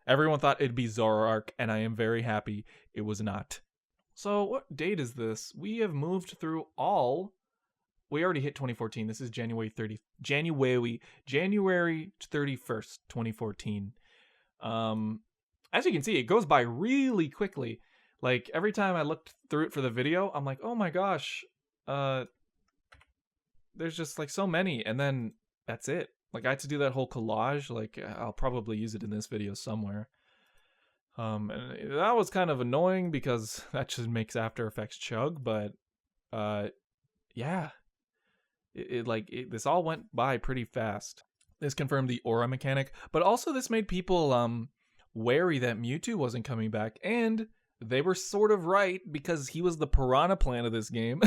Everyone thought it'd be Zoroark, and I am very happy it was not. So what date is this? We have moved through all. We already hit 2014. This is January 31st, 2014. As you can see, it goes by really quickly. Like, every time I looked through it for the video, I'm like, oh my gosh, there's just like so many, and then that's it. Like, I had to do that whole collage. Like, I'll probably use it in this video somewhere. And that was kind of annoying because that just makes After Effects chug. But, yeah, this all went by pretty fast. This confirmed the aura mechanic, but also this made people wary that Mewtwo wasn't coming back, and they were sort of right because he was the piranha plant of this game.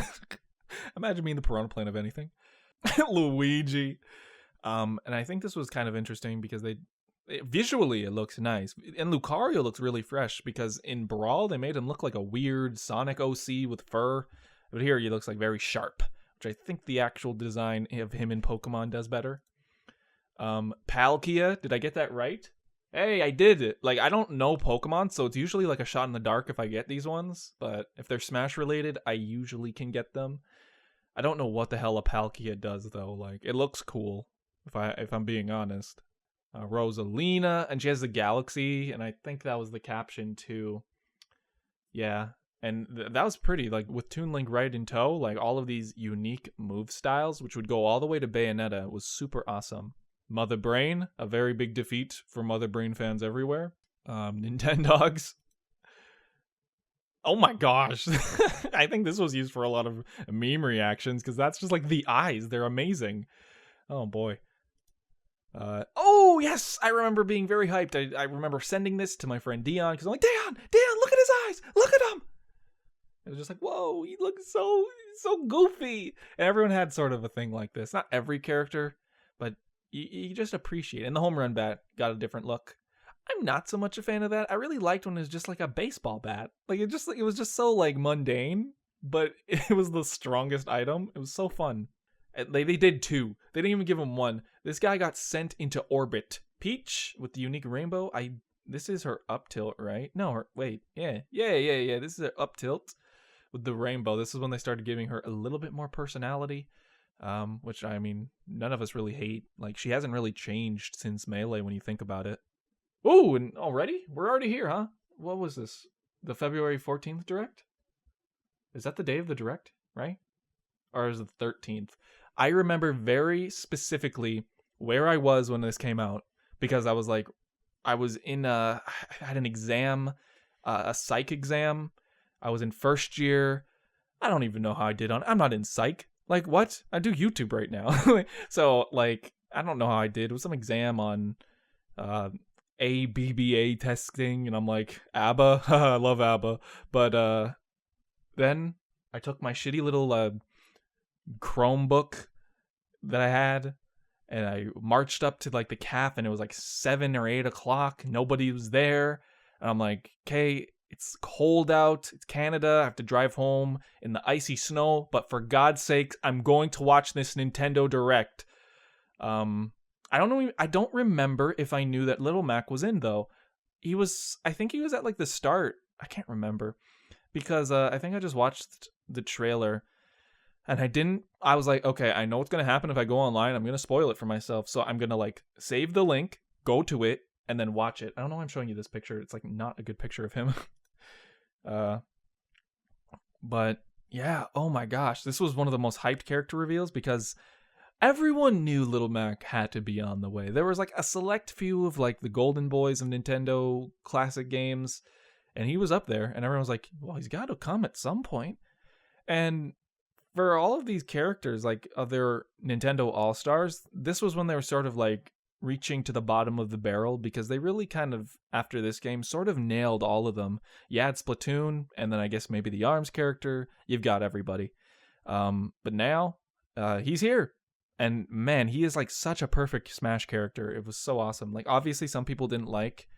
Imagine being the piranha plant of anything. Luigi. And I think this was kind of interesting because visually it looks nice, and Lucario looks really fresh because in Brawl they made him look like a weird Sonic OC with fur, but here he looks like very sharp, which I think the actual design of him in Pokemon does better. Palkia, did I get that right? Hey, I did it. Like, I don't know Pokemon, so it's usually like a shot in the dark if I get these ones, but if they're Smash related, I usually can get them. I don't know what the hell a Palkia does though. Like, it looks cool. If I'm being honest. Rosalina, and she has the galaxy, and I think that was the caption too. Yeah, and that was pretty, like, with Toon Link right in tow, like, all of these unique move styles, which would go all the way to Bayonetta, was super awesome. Mother Brain, a very big defeat for Mother Brain fans everywhere. Nintendogs. Oh my gosh. I think this was used for a lot of meme reactions, because that's just, like, the eyes. They're amazing. Oh boy. Oh yes, I remember being very hyped. I remember sending this to my friend Dion, because I'm like, Dion, look at his eyes, look at him. It was just like, whoa, he looks so goofy. And everyone had sort of a thing like this. Not every character, but you just appreciate it. And the home run bat got a different look. I'm not so much a fan of that. I really liked when it was just like a baseball bat. Like it was just so like mundane, but it was the strongest item. It was so fun. They did two. They didn't even give him one. This guy got sent into orbit. Peach with the unique rainbow. This is her up tilt, right? No, wait. Yeah. This is her up tilt with the rainbow. This is when they started giving her a little bit more personality, which, I mean, none of us really hate. Like, she hasn't really changed since Melee when you think about it. Oh, and already? We're already here, huh? What was this? The February 14th direct? Is that the day of the direct, right? Or is it the 13th? I remember very specifically where I was when this came out, because I was I had an exam, a psych exam. I was in first year. I don't even know how I did I'm not in psych. Like, what? I do YouTube right now. So, like, I don't know how I did. It was some exam on ABBA testing, and I'm like, ABBA? I love ABBA. But then I took my shitty little Chromebook that I had, and I marched up to like the caf, and it was like 7 or 8 o'clock. Nobody was there, and I'm like, okay, it's cold out. It's Canada. I have to drive home in the icy snow, but for God's sake, I'm going to watch this Nintendo Direct. I don't know. I don't remember if I knew that Little Mac was in though. I think he was at like the start. I can't remember, because I think I just watched the trailer. And I was like, okay, I know what's going to happen if I go online. I'm going to spoil it for myself. So I'm going to like save the link, go to it, and then watch it. I don't know why I'm showing you this picture. It's like not a good picture of him. But yeah, oh my gosh. This was one of the most hyped character reveals, because everyone knew Little Mac had to be on the way. There was like a select few of like the golden boys of Nintendo classic games, and he was up there, and everyone was like, well, he's got to come at some point. And for all of these characters, like other Nintendo All-Stars, this was when they were sort of like reaching to the bottom of the barrel, because they really kind of, after this game, sort of nailed all of them. You had Splatoon, and then I guess maybe the ARMS character. You've got everybody. But now, he's here. And man, he is like such a perfect Smash character. It was so awesome. Like, obviously some people didn't like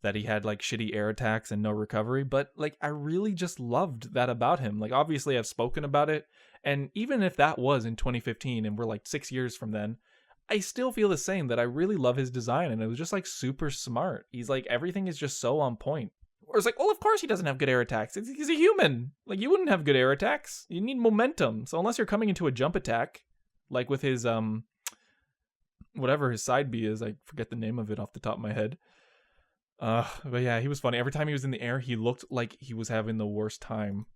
that he had like shitty air attacks and no recovery, but like I really just loved that about him. Like, obviously I've spoken about it, and even if that was in 2015 and we're like 6 years from then, I still feel the same, that I really love his design, and it was just like super smart. He's like, everything is just so on point. Or it's like, well, of course he doesn't have good air attacks. He's a human. Like, you wouldn't have good air attacks. You need momentum. So unless you're coming into a jump attack, like with his whatever his side B is, I forget the name of it off the top of my head. But yeah, he was funny. Every time he was in the air, he looked like he was having the worst time.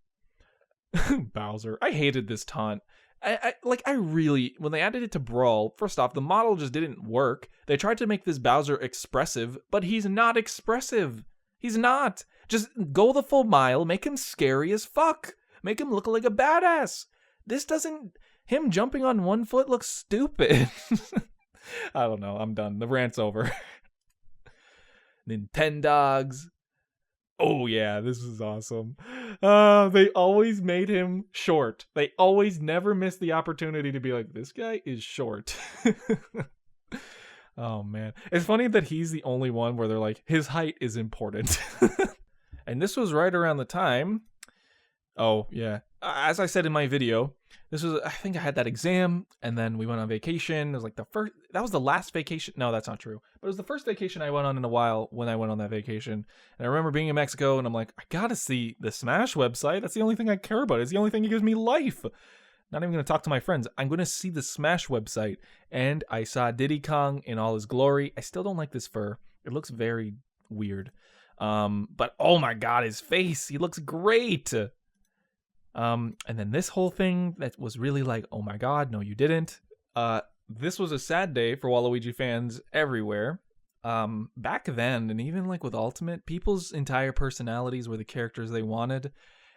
Bowser. I hated this taunt. I really, when they added it to Brawl, first off, the model just didn't work. They tried to make this Bowser expressive, but he's not expressive. He's not. Just go the full mile, make him scary as fuck. Make him look like a badass. Him jumping on one foot looks stupid. I don't know. I'm done. The rant's over. Nintendogs. Oh yeah, this is awesome. They always made him short. They always never missed the opportunity to be like, this guy is short. Oh man. It's funny that he's the only one where they're like, his height is important. And this was right around the time. Oh yeah. As I said in my video, I think I had that exam, and then we went on vacation. It was like that was the last vacation. No, that's not true. But it was the first vacation I went on in a while when I went on that vacation. And I remember being in Mexico, and I'm like, I gotta see the Smash website. That's the only thing I care about. It's the only thing that gives me life. Not even going to talk to my friends. I'm going to see the Smash website. And I saw Diddy Kong in all his glory. I still don't like this fur. It looks very weird. But oh my god, his face. He looks great. And then this whole thing that was really like, oh my god, no you didn't. This was a sad day for Waluigi fans everywhere. Back then, and even like with Ultimate, people's entire personalities were the characters they wanted.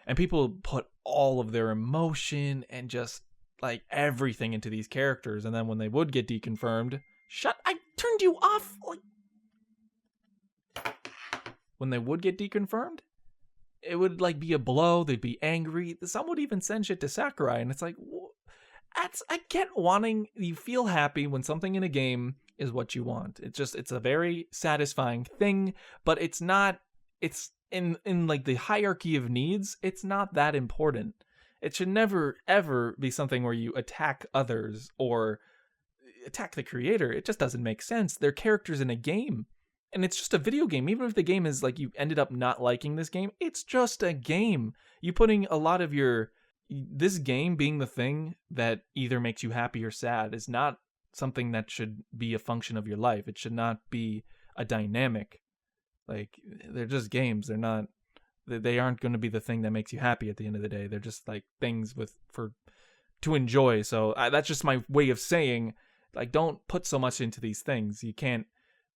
And people put all of their emotion and just like everything into these characters. And then when they would get deconfirmed, I turned you off. When they would get deconfirmed, it would like be a blow. They'd be angry. Some would even send shit to Sakurai. And it's like, I get wanting, you feel happy when something in a game is what you want. It's a very satisfying thing, but it's not, it's in like the hierarchy of needs, it's not that important. It should never ever be something where you attack others or attack the creator. It just doesn't make sense. They're characters in a game, and it's just a video game. Even if the game is like you ended up not liking this game, it's just a game. You putting a lot of this game being the thing that either makes you happy or sad is not something that should be a function of your life. It should not be a dynamic. Like, they're just games. They aren't going to be the thing that makes you happy at the end of the day. They're just like things to enjoy. So that's just my way of saying, like, don't put so much into these things. You can't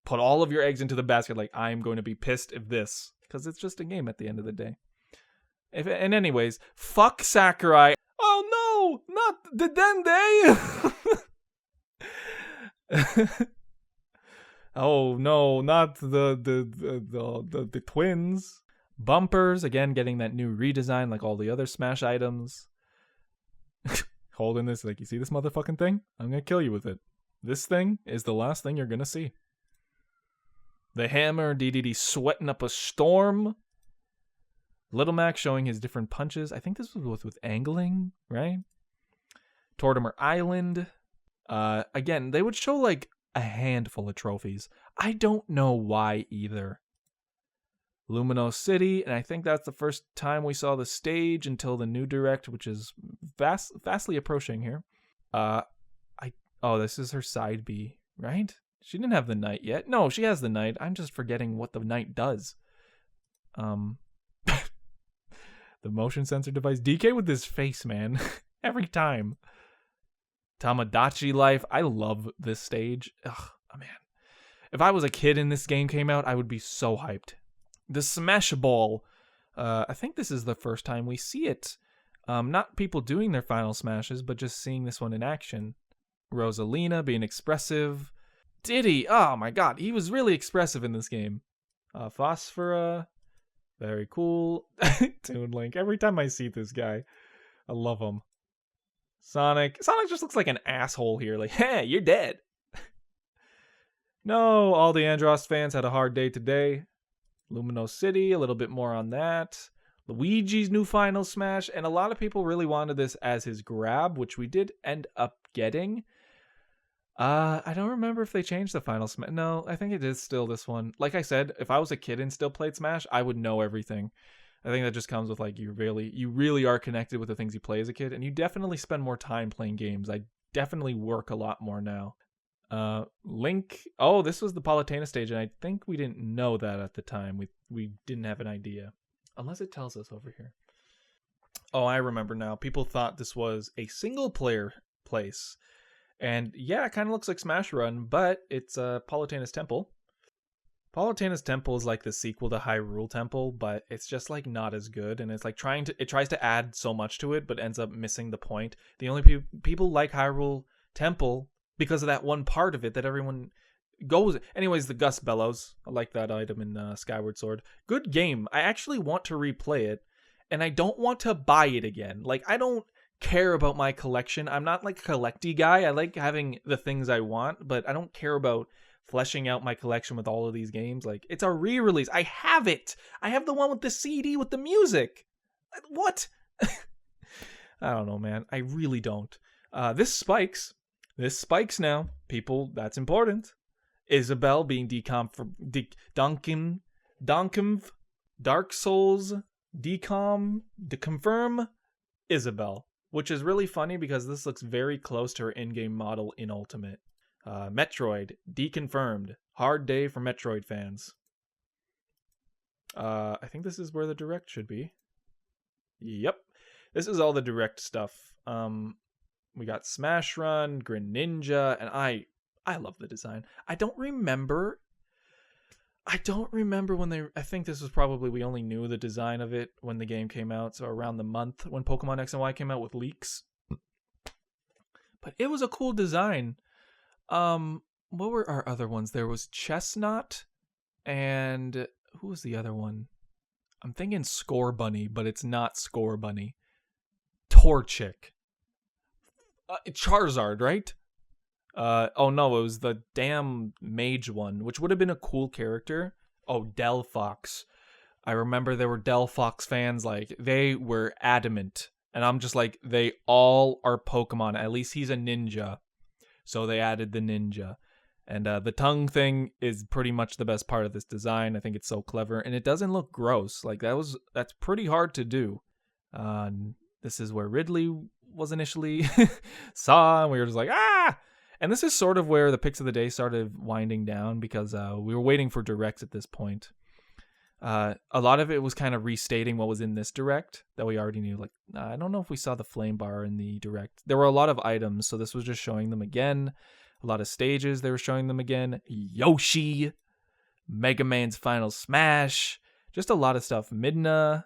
put all of your eggs into the basket. Like, I'm going to be pissed if this, because it's just a game at the end of the day. And anyways, fuck Sakurai. Oh no, not the Dende. Oh no, not the twins. Bumpers, again, getting that new redesign like all the other Smash items. Holding this, like, you see this motherfucking thing? I'm gonna kill you with it. This thing is the last thing you're gonna see. The hammer, DDD sweating up a storm. Little Mac showing his different punches. I think this was with angling, right? Tortimer Island. Again, they would show like a handful of trophies. I don't know why either. Lumino City, and I think that's the first time we saw the stage until the new direct, which is fastly approaching here. This is her side B, right? She didn't have the knight yet. No, she has the knight. I'm just forgetting what the knight does. The motion sensor device. DK with this face, man. Every time. Tamagotchi Life. I love this stage. Ugh, man. If I was a kid and this game came out, I would be so hyped. The Smash Ball. I think this is the first time we see it. Not people doing their final smashes, but just seeing this one in action. Rosalina being expressive. Diddy. Oh my god. He was really expressive in this game. Phosphora. Very cool. Toon Link. Every time I see this guy, I love him. Sonic just looks like an asshole here. Like, hey, you're dead. No, all the Andross fans had a hard day today. Lumino City, a little bit more on that. Luigi's new final smash, and a lot of people really wanted this as his grab, which we did end up getting. I don't remember if they changed the final smash. No, I think it is still this one. Like I said, if I was a kid and still played Smash, I would know everything. I think that just comes with like you really are connected with the things you play as a kid, and you definitely spend more time playing games. I definitely work a lot more now. Link. Oh, this was the Palutena stage, and I think we didn't know that at the time. We didn't have an idea, unless it tells us over here. Oh, I remember now. People thought this was a single player place. And yeah, it kind of looks like Smash Run, but it's Palutena's Temple. Palutena's Temple is like the sequel to Hyrule Temple, but it's just like not as good, and it's like it tries to add so much to it, but ends up missing the point. The only people like Hyrule Temple because of that one part of it that everyone goes. Anyways, the Gust Bellows. I like that item in Skyward Sword. Good game. I actually want to replay it, and I don't want to buy it again. Like, I don't care about my collection. I'm not like a collecty guy. I like having the things I want, but I don't care about fleshing out my collection with all of these games. Like, it's a re-release. I have it. I have the one with the CD with the music. What? I don't know, man. I really don't. This spikes. This spikes now. People, that's important. Isabelle being Donkin, Dark Souls, deconfirm, Isabelle. which is really funny because this looks very close to her in-game model in Ultimate. Metroid, deconfirmed. Hard day for Metroid fans. I think this is where the direct should be. Yep. This is all the direct stuff. We got Smash Run, Greninja, and I love the design. I don't remember when they... I think this was probably... We only knew the design of it when the game came out, so around the month when Pokemon X and Y came out with leaks. But it was a cool design. What were our other ones? There was Chestnut, and... Who was the other one? I'm thinking Score Bunny, but it's not Score Bunny. Torchic. Charizard, right? Oh no, it was the damn mage one, which would have been a cool character. Oh, Delphox. I remember there were Delphox fans, like, they were adamant. And I'm just like, they all are Pokemon. At least he's a ninja. So they added the ninja. And the tongue thing is pretty much the best part of this design. I think it's so clever. And it doesn't look gross. Like, that's pretty hard to do. This is where Ridley was initially saw, and we were just like, ah! And this is sort of where the Pics of the Day started winding down, because we were waiting for directs at this point. A lot of it was kind of restating what was in this direct that we already knew. Like, I don't know if we saw the flame bar in the direct. There were a lot of items, so this was just showing them again. A lot of stages, they were showing them again. Yoshi, Mega Man's Final Smash, just a lot of stuff. Midna.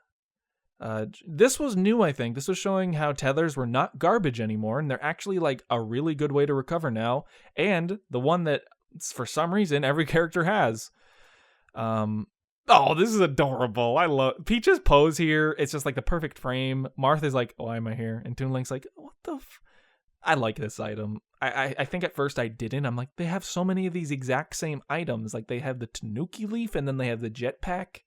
This was new, I think. This was showing how tethers were not garbage anymore, and they're actually like a really good way to recover now, and the one that for some reason every character has. Oh, this is adorable. I love Peach's pose here. It's just like the perfect frame. Marth is like, why am I here? And Toon Link's like, what the I like this item. I think at first I didn't. I'm like, they have so many of these exact same items. Like, they have the Tanuki leaf, and then they have the jetpack.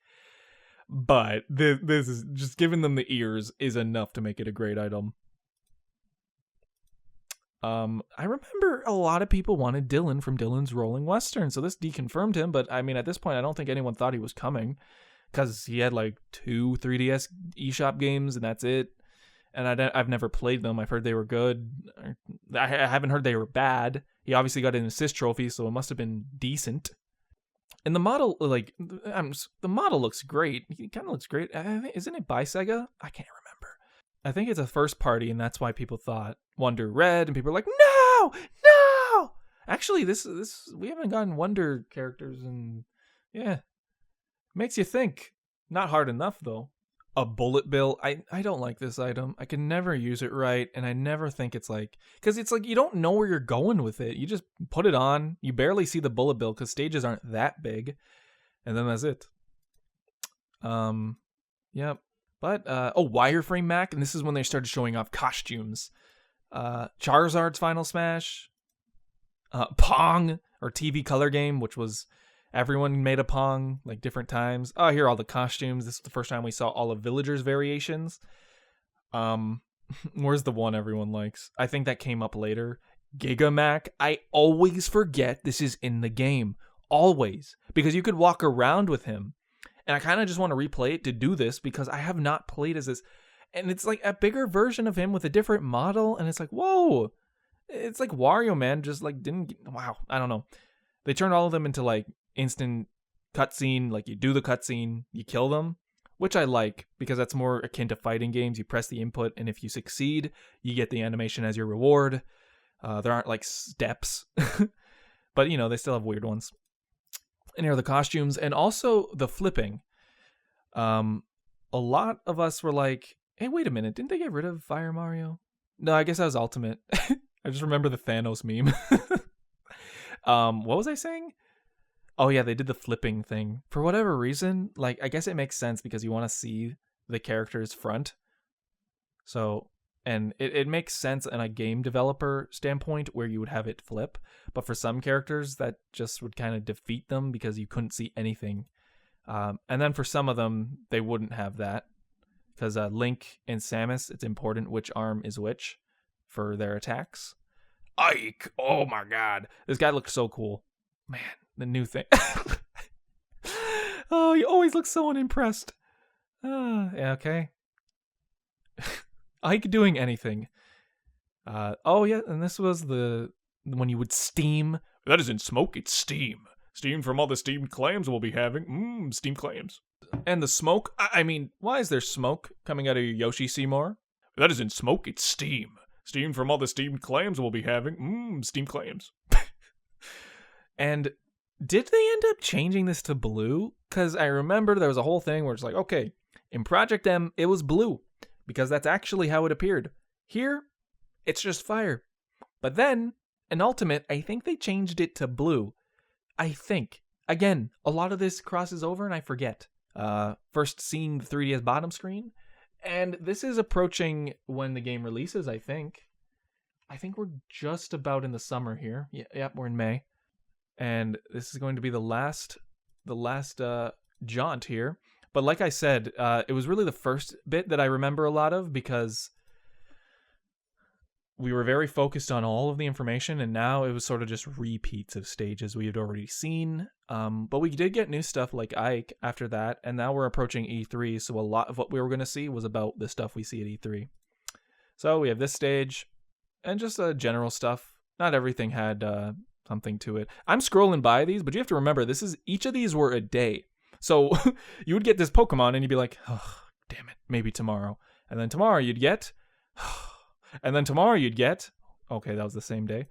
But this is just giving them the ears is enough to make it a great item. I remember a lot of people wanted Dylan from Dylan's Rolling Western, so this deconfirmed him. But I mean, at this point, I don't think anyone thought he was coming, because he had like 2 3DS eShop games, and that's it. And I've never played them. I've heard they were good. I haven't heard they were bad. He obviously got an assist trophy, so it must have been decent. And the model, like, the model looks great. He kind of looks great. Isn't it by Sega? I can't remember. I think it's a first party, and that's why people thought Wonder Red, and people are like, no! Actually, this we haven't gotten Wonder characters, and yeah, makes you think. Not hard enough though. A bullet bill. I don't like this item. I can never use it right, and I never think it's like, because it's like you don't know where you're going with it. You just put it on. You barely see the bullet bill because stages aren't that big, and then that's it. Yep. But Wireframe Mac, and this is when they started showing off costumes. Charizard's Final Smash, Pong or TV color game, which was. Everyone made a Pong, like, different times. Oh, here are all the costumes. This is the first time we saw all of Villagers' variations. Where's the one everyone likes? I think that came up later. Gigamac. I always forget this is in the game. Always. Because you could walk around with him. And I kind of just want to replay it to do this, because I have not played as this. And it's like a bigger version of him with a different model. And it's like, whoa. It's like Wario Man just, like, didn't... Wow. I don't know. They turned all of them into, like, instant cutscene. Like, you do the cutscene, you kill them, which I like, because that's more akin to fighting games. You press the input, and if you succeed, you get the animation as your reward. There aren't like steps, but you know, they still have weird ones. And here are the costumes, and also the flipping. A lot of us were like, hey, wait a minute, didn't they get rid of Fire Mario? No, I guess that was Ultimate. I just remember the Thanos meme. What was I saying? Oh yeah, they did the flipping thing. For whatever reason, like, I guess it makes sense because you want to see the character's front. So, and it makes sense in a game developer standpoint where you would have it flip. But for some characters, that just would kind of defeat them because you couldn't see anything. And then for some of them, they wouldn't have that. Because Link and Samus, it's important which arm is which for their attacks. Ike! Oh my god. This guy looks so cool. Man. The new thing. Oh, he always looks so unimpressed. Yeah, okay. Ike doing anything. Oh yeah, and this was when you would steam. That isn't smoke, it's steam. Steam from all the steamed clams we'll be having. Steamed clams. And the smoke, I mean, why is there smoke coming out of your Yoshi Seymour? That isn't smoke, it's steam. Steam from all the steamed clams we'll be having. Steamed clams. And did they end up changing this to blue? Because I remember there was a whole thing where it's like, okay, in Project M, it was blue. Because that's actually how it appeared. Here, it's just fire. But then, in Ultimate, I think they changed it to blue. I think. Again, a lot of this crosses over and I forget. First seeing the 3DS bottom screen. And this is approaching when the game releases, I think. I think we're just about in the summer here. Yep, we're in May. And this is going to be the last jaunt here. But like I said, it was really the first bit that I remember a lot of because we were very focused on all of the information, and now it was sort of just repeats of stages we had already seen. But we did get new stuff like Ike after that, and now we're approaching E3, so a lot of what we were going to see was about the stuff we see at E3. So we have this stage, and just general stuff. Not everything had something to it. I'm scrolling by these, but you have to remember, each of these were a day. So you would get this Pokemon, and you'd be like, oh, damn it, maybe tomorrow. And then tomorrow you'd get... And then tomorrow you'd get... Okay, that was the same day.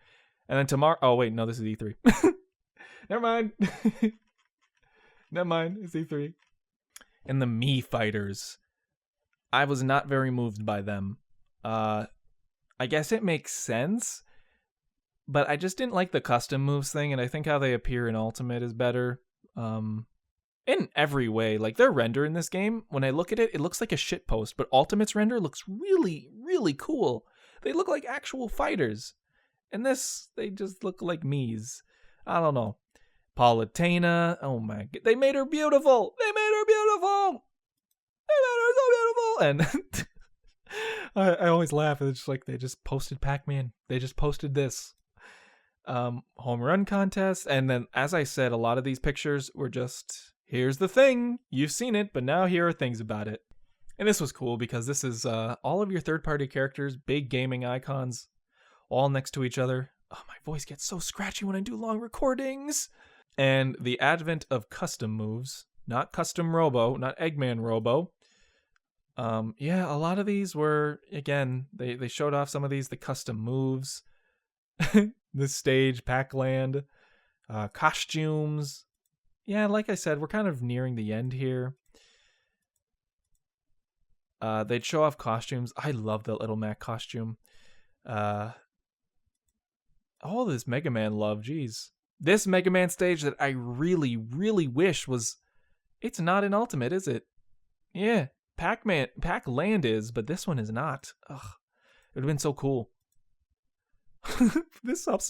And then tomorrow... Oh, wait, no, this is E3. Never mind. Never mind, it's E3. And the Mii fighters. I was not very moved by them. I guess it makes sense. But I just didn't like the custom moves thing, and I think how they appear in Ultimate is better. In every way. Like, their render in this game, when I look at it, it looks like a shitpost, but Ultimate's render looks really, really cool. They look like actual fighters. And this, they just look like Mii's. I don't know. Palutena, oh my god. They made her beautiful! They made her beautiful! They made her so beautiful! And I always laugh. It's just like, they just posted Pac-Man. They just posted this. Home run contest. And then, as I said, a lot of these pictures were just... Here's the thing. You've seen it, but now here are things about it. And this was cool because this is all of your third-party characters, big gaming icons, all next to each other. Oh, my voice gets so scratchy when I do long recordings. And the advent of custom moves, not Custom Robo, not Eggman Robo. Yeah, a lot of these were, again, they showed off some of these, the custom moves. This stage, Pac-Land, costumes. Yeah, like I said, we're kind of nearing the end here. They'd show off costumes. I love the Little Mac costume. All this Mega Man love, geez. This Mega Man stage that I really, really wish was... It's not in Ultimate, is it? Yeah, Pac-Land is, but this one is not. Ugh, it would have been so cool. This up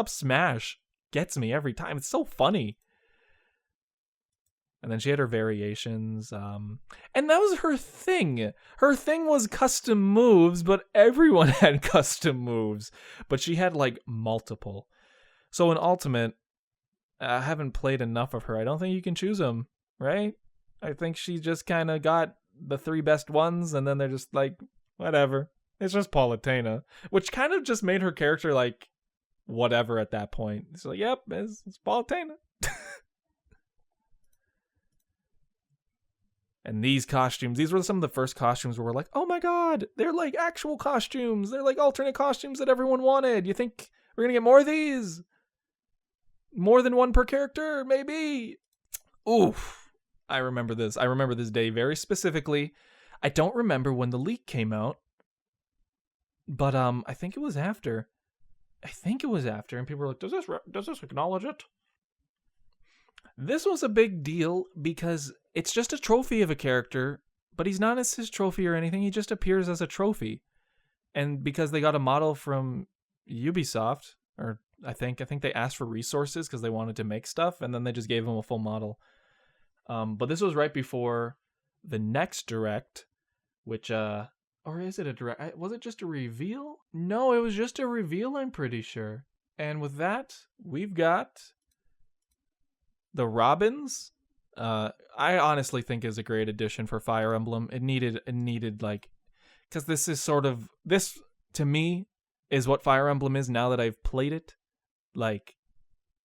smash gets me every time. It's so funny. And then she had her variations. And that was her thing. Her thing was custom moves, but everyone had custom moves. But she had, like, multiple. So in Ultimate, I haven't played enough of her. I don't think you can choose them, right? I think she just kind of got the 3 best ones, and then they're just like, whatever. It's just Palutena. Which kind of just made her character, like, whatever at that point. It's like, yep, it's Palutena. And these costumes, these were some of the first costumes where we're like, oh my god, they're like actual costumes. They're like alternate costumes that everyone wanted. You think we're going to get more of these? More than one per character, maybe? Oof. I remember this. I remember this day very specifically. I don't remember when the leak came out. But I think it was after. And people were like, does this acknowledge it? This was a big deal because it's just a trophy of a character, but he's not as his trophy or anything. He just appears as a trophy. And because they got a model from Ubisoft, or I think they asked for resources because they wanted to make stuff, and then they just gave him a full model. But this was right before the next Direct, which, or is it a Direct? Was it just a reveal? No, it was just a reveal, I'm pretty sure. And with that, we've got the Robins. I honestly think is a great addition for Fire Emblem. It needed like because this is sort of, this to me is what Fire Emblem is now that I've played it. Like,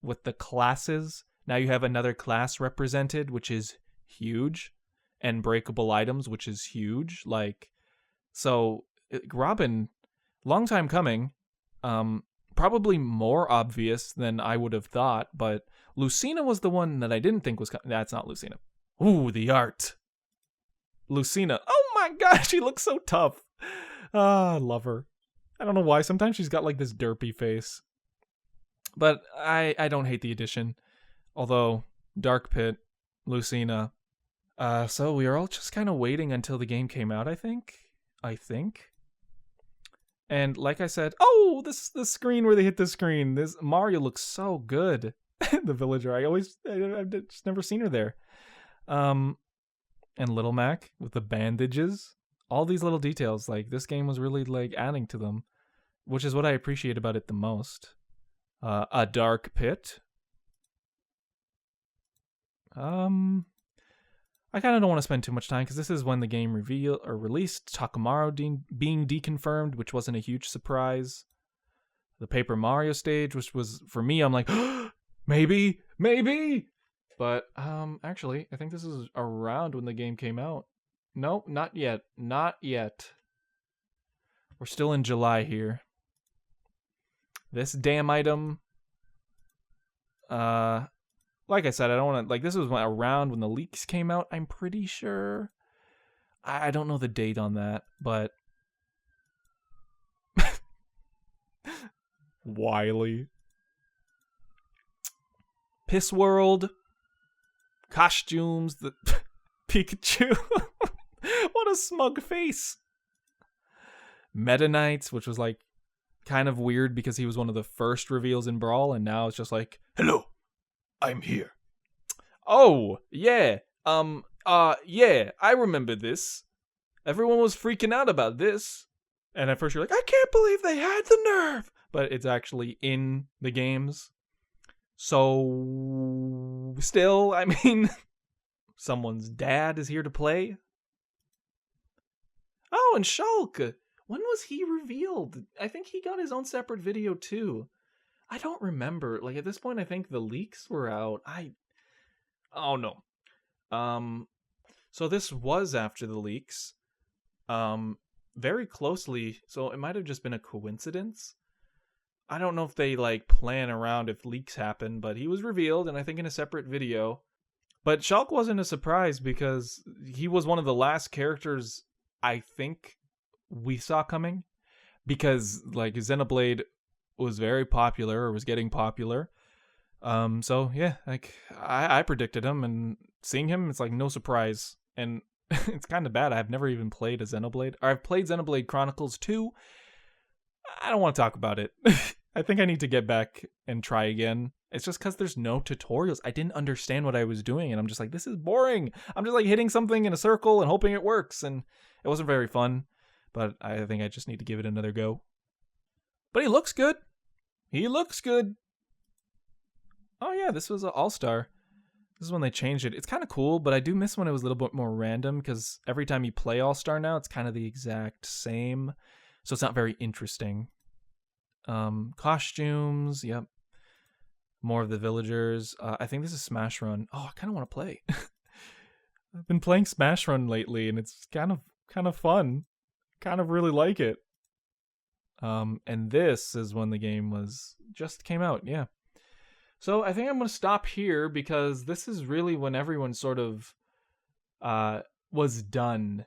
with the classes, now you have another class represented, which is huge, and breakable items, which is huge. Like, so Robin, long time coming, probably more obvious than I would have thought, but Lucina was the one that I didn't think was that's not Lucina. Ooh, the art. Lucina. Oh my gosh, she looks so tough. I love her. I don't know why. Sometimes she's got like this derpy face. But I don't hate the addition. Although, Dark Pit, Lucina. So we are all just kind of waiting until the game came out, I think. And like I said, oh, this screen where they hit the screen. This Mario looks so good. The villager. I've just never seen her there. And Little Mac with the bandages. All these little details, like this game was really like adding to them, which is what I appreciate about it the most. A Dark Pit. I kind of don't want to spend too much time because this is when the game released. Takamaru being deconfirmed, which wasn't a huge surprise. The Paper Mario stage, which was, for me, I'm like, maybe. But, actually, I think this is around when the game came out. Nope, not yet. We're still in July here. This damn item, like I said, I don't want to, like, this was around when the leaks came out, I'm pretty sure. I don't know the date on that, but Wily. Piss World. Costumes. The Pikachu. What a smug face. Meta Knights, which was like kind of weird because he was one of the first reveals in Brawl, and now it's just like, hello, I'm here. Oh, yeah. Yeah, I remember this. Everyone was freaking out about this. And at first you're like, I can't believe they had the nerve. But it's actually in the games. So, still, I mean, someone's dad is here to play. Oh, and Shulk. When was he revealed? I think he got his own separate video too. I don't remember. Like, at this point, I think the leaks were out. Oh, no. So this was after the leaks. Very closely. So it might have just been a coincidence. I don't know if they, like, plan around if leaks happen, but he was revealed, and I think in a separate video. But Shulk wasn't a surprise because he was one of the last characters I think we saw coming. Because, like, Xenoblade was very popular, or was getting popular. So, yeah, like, I predicted him, and seeing him, it's, like, no surprise. And it's kind of bad. I've never even played a Xenoblade. Or I've played Xenoblade Chronicles 2. I don't want to talk about it. I think I need to get back and try again. It's just because there's no tutorials. I didn't understand what I was doing, and I'm just like, this is boring. I'm just like hitting something in a circle and hoping it works, and it wasn't very fun. But I think I just need to give it another go. But he looks good. Oh yeah, this was an All-Star. This is when they changed it. It's kind of cool, but I do miss when it was a little bit more random, because every time you play All-Star now, it's kind of the exact same. So it's not very interesting. Costumes, yep. More of the villagers. I think this is Smash Run. Oh, I kind of want to play. I've been playing Smash Run lately, and it's kind of fun. Kind of really like it. And this is when the game just came out, yeah. So I think I'm going to stop here because this is really when everyone sort of was done.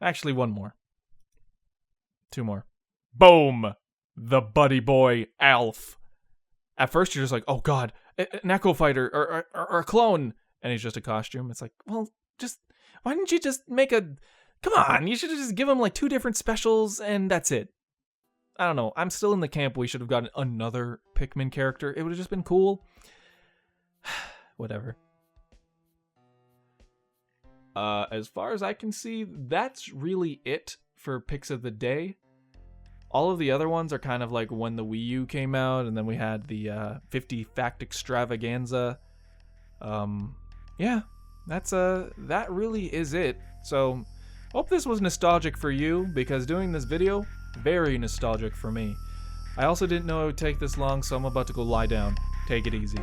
Actually, one more. Two more. Boom! The buddy boy, Alf. At first you're just like, oh god, an Echo Fighter or a clone. And he's just a costume. It's like, well, why didn't you just make a... Come on, you should have just given him like 2 different specials and that's it. I don't know. I'm still in the camp we should have gotten another Pikmin character. It would have just been cool. Whatever. As far as I can see, that's really it for Picks of the Day. All of the other ones are kind of like when the Wii U came out, and then we had the 50 Fact Extravaganza. Yeah, that really is it. So Hope this was nostalgic for you, because doing this video, very nostalgic for me. I also didn't know it would take this long, so I'm about to go lie down. Take it easy.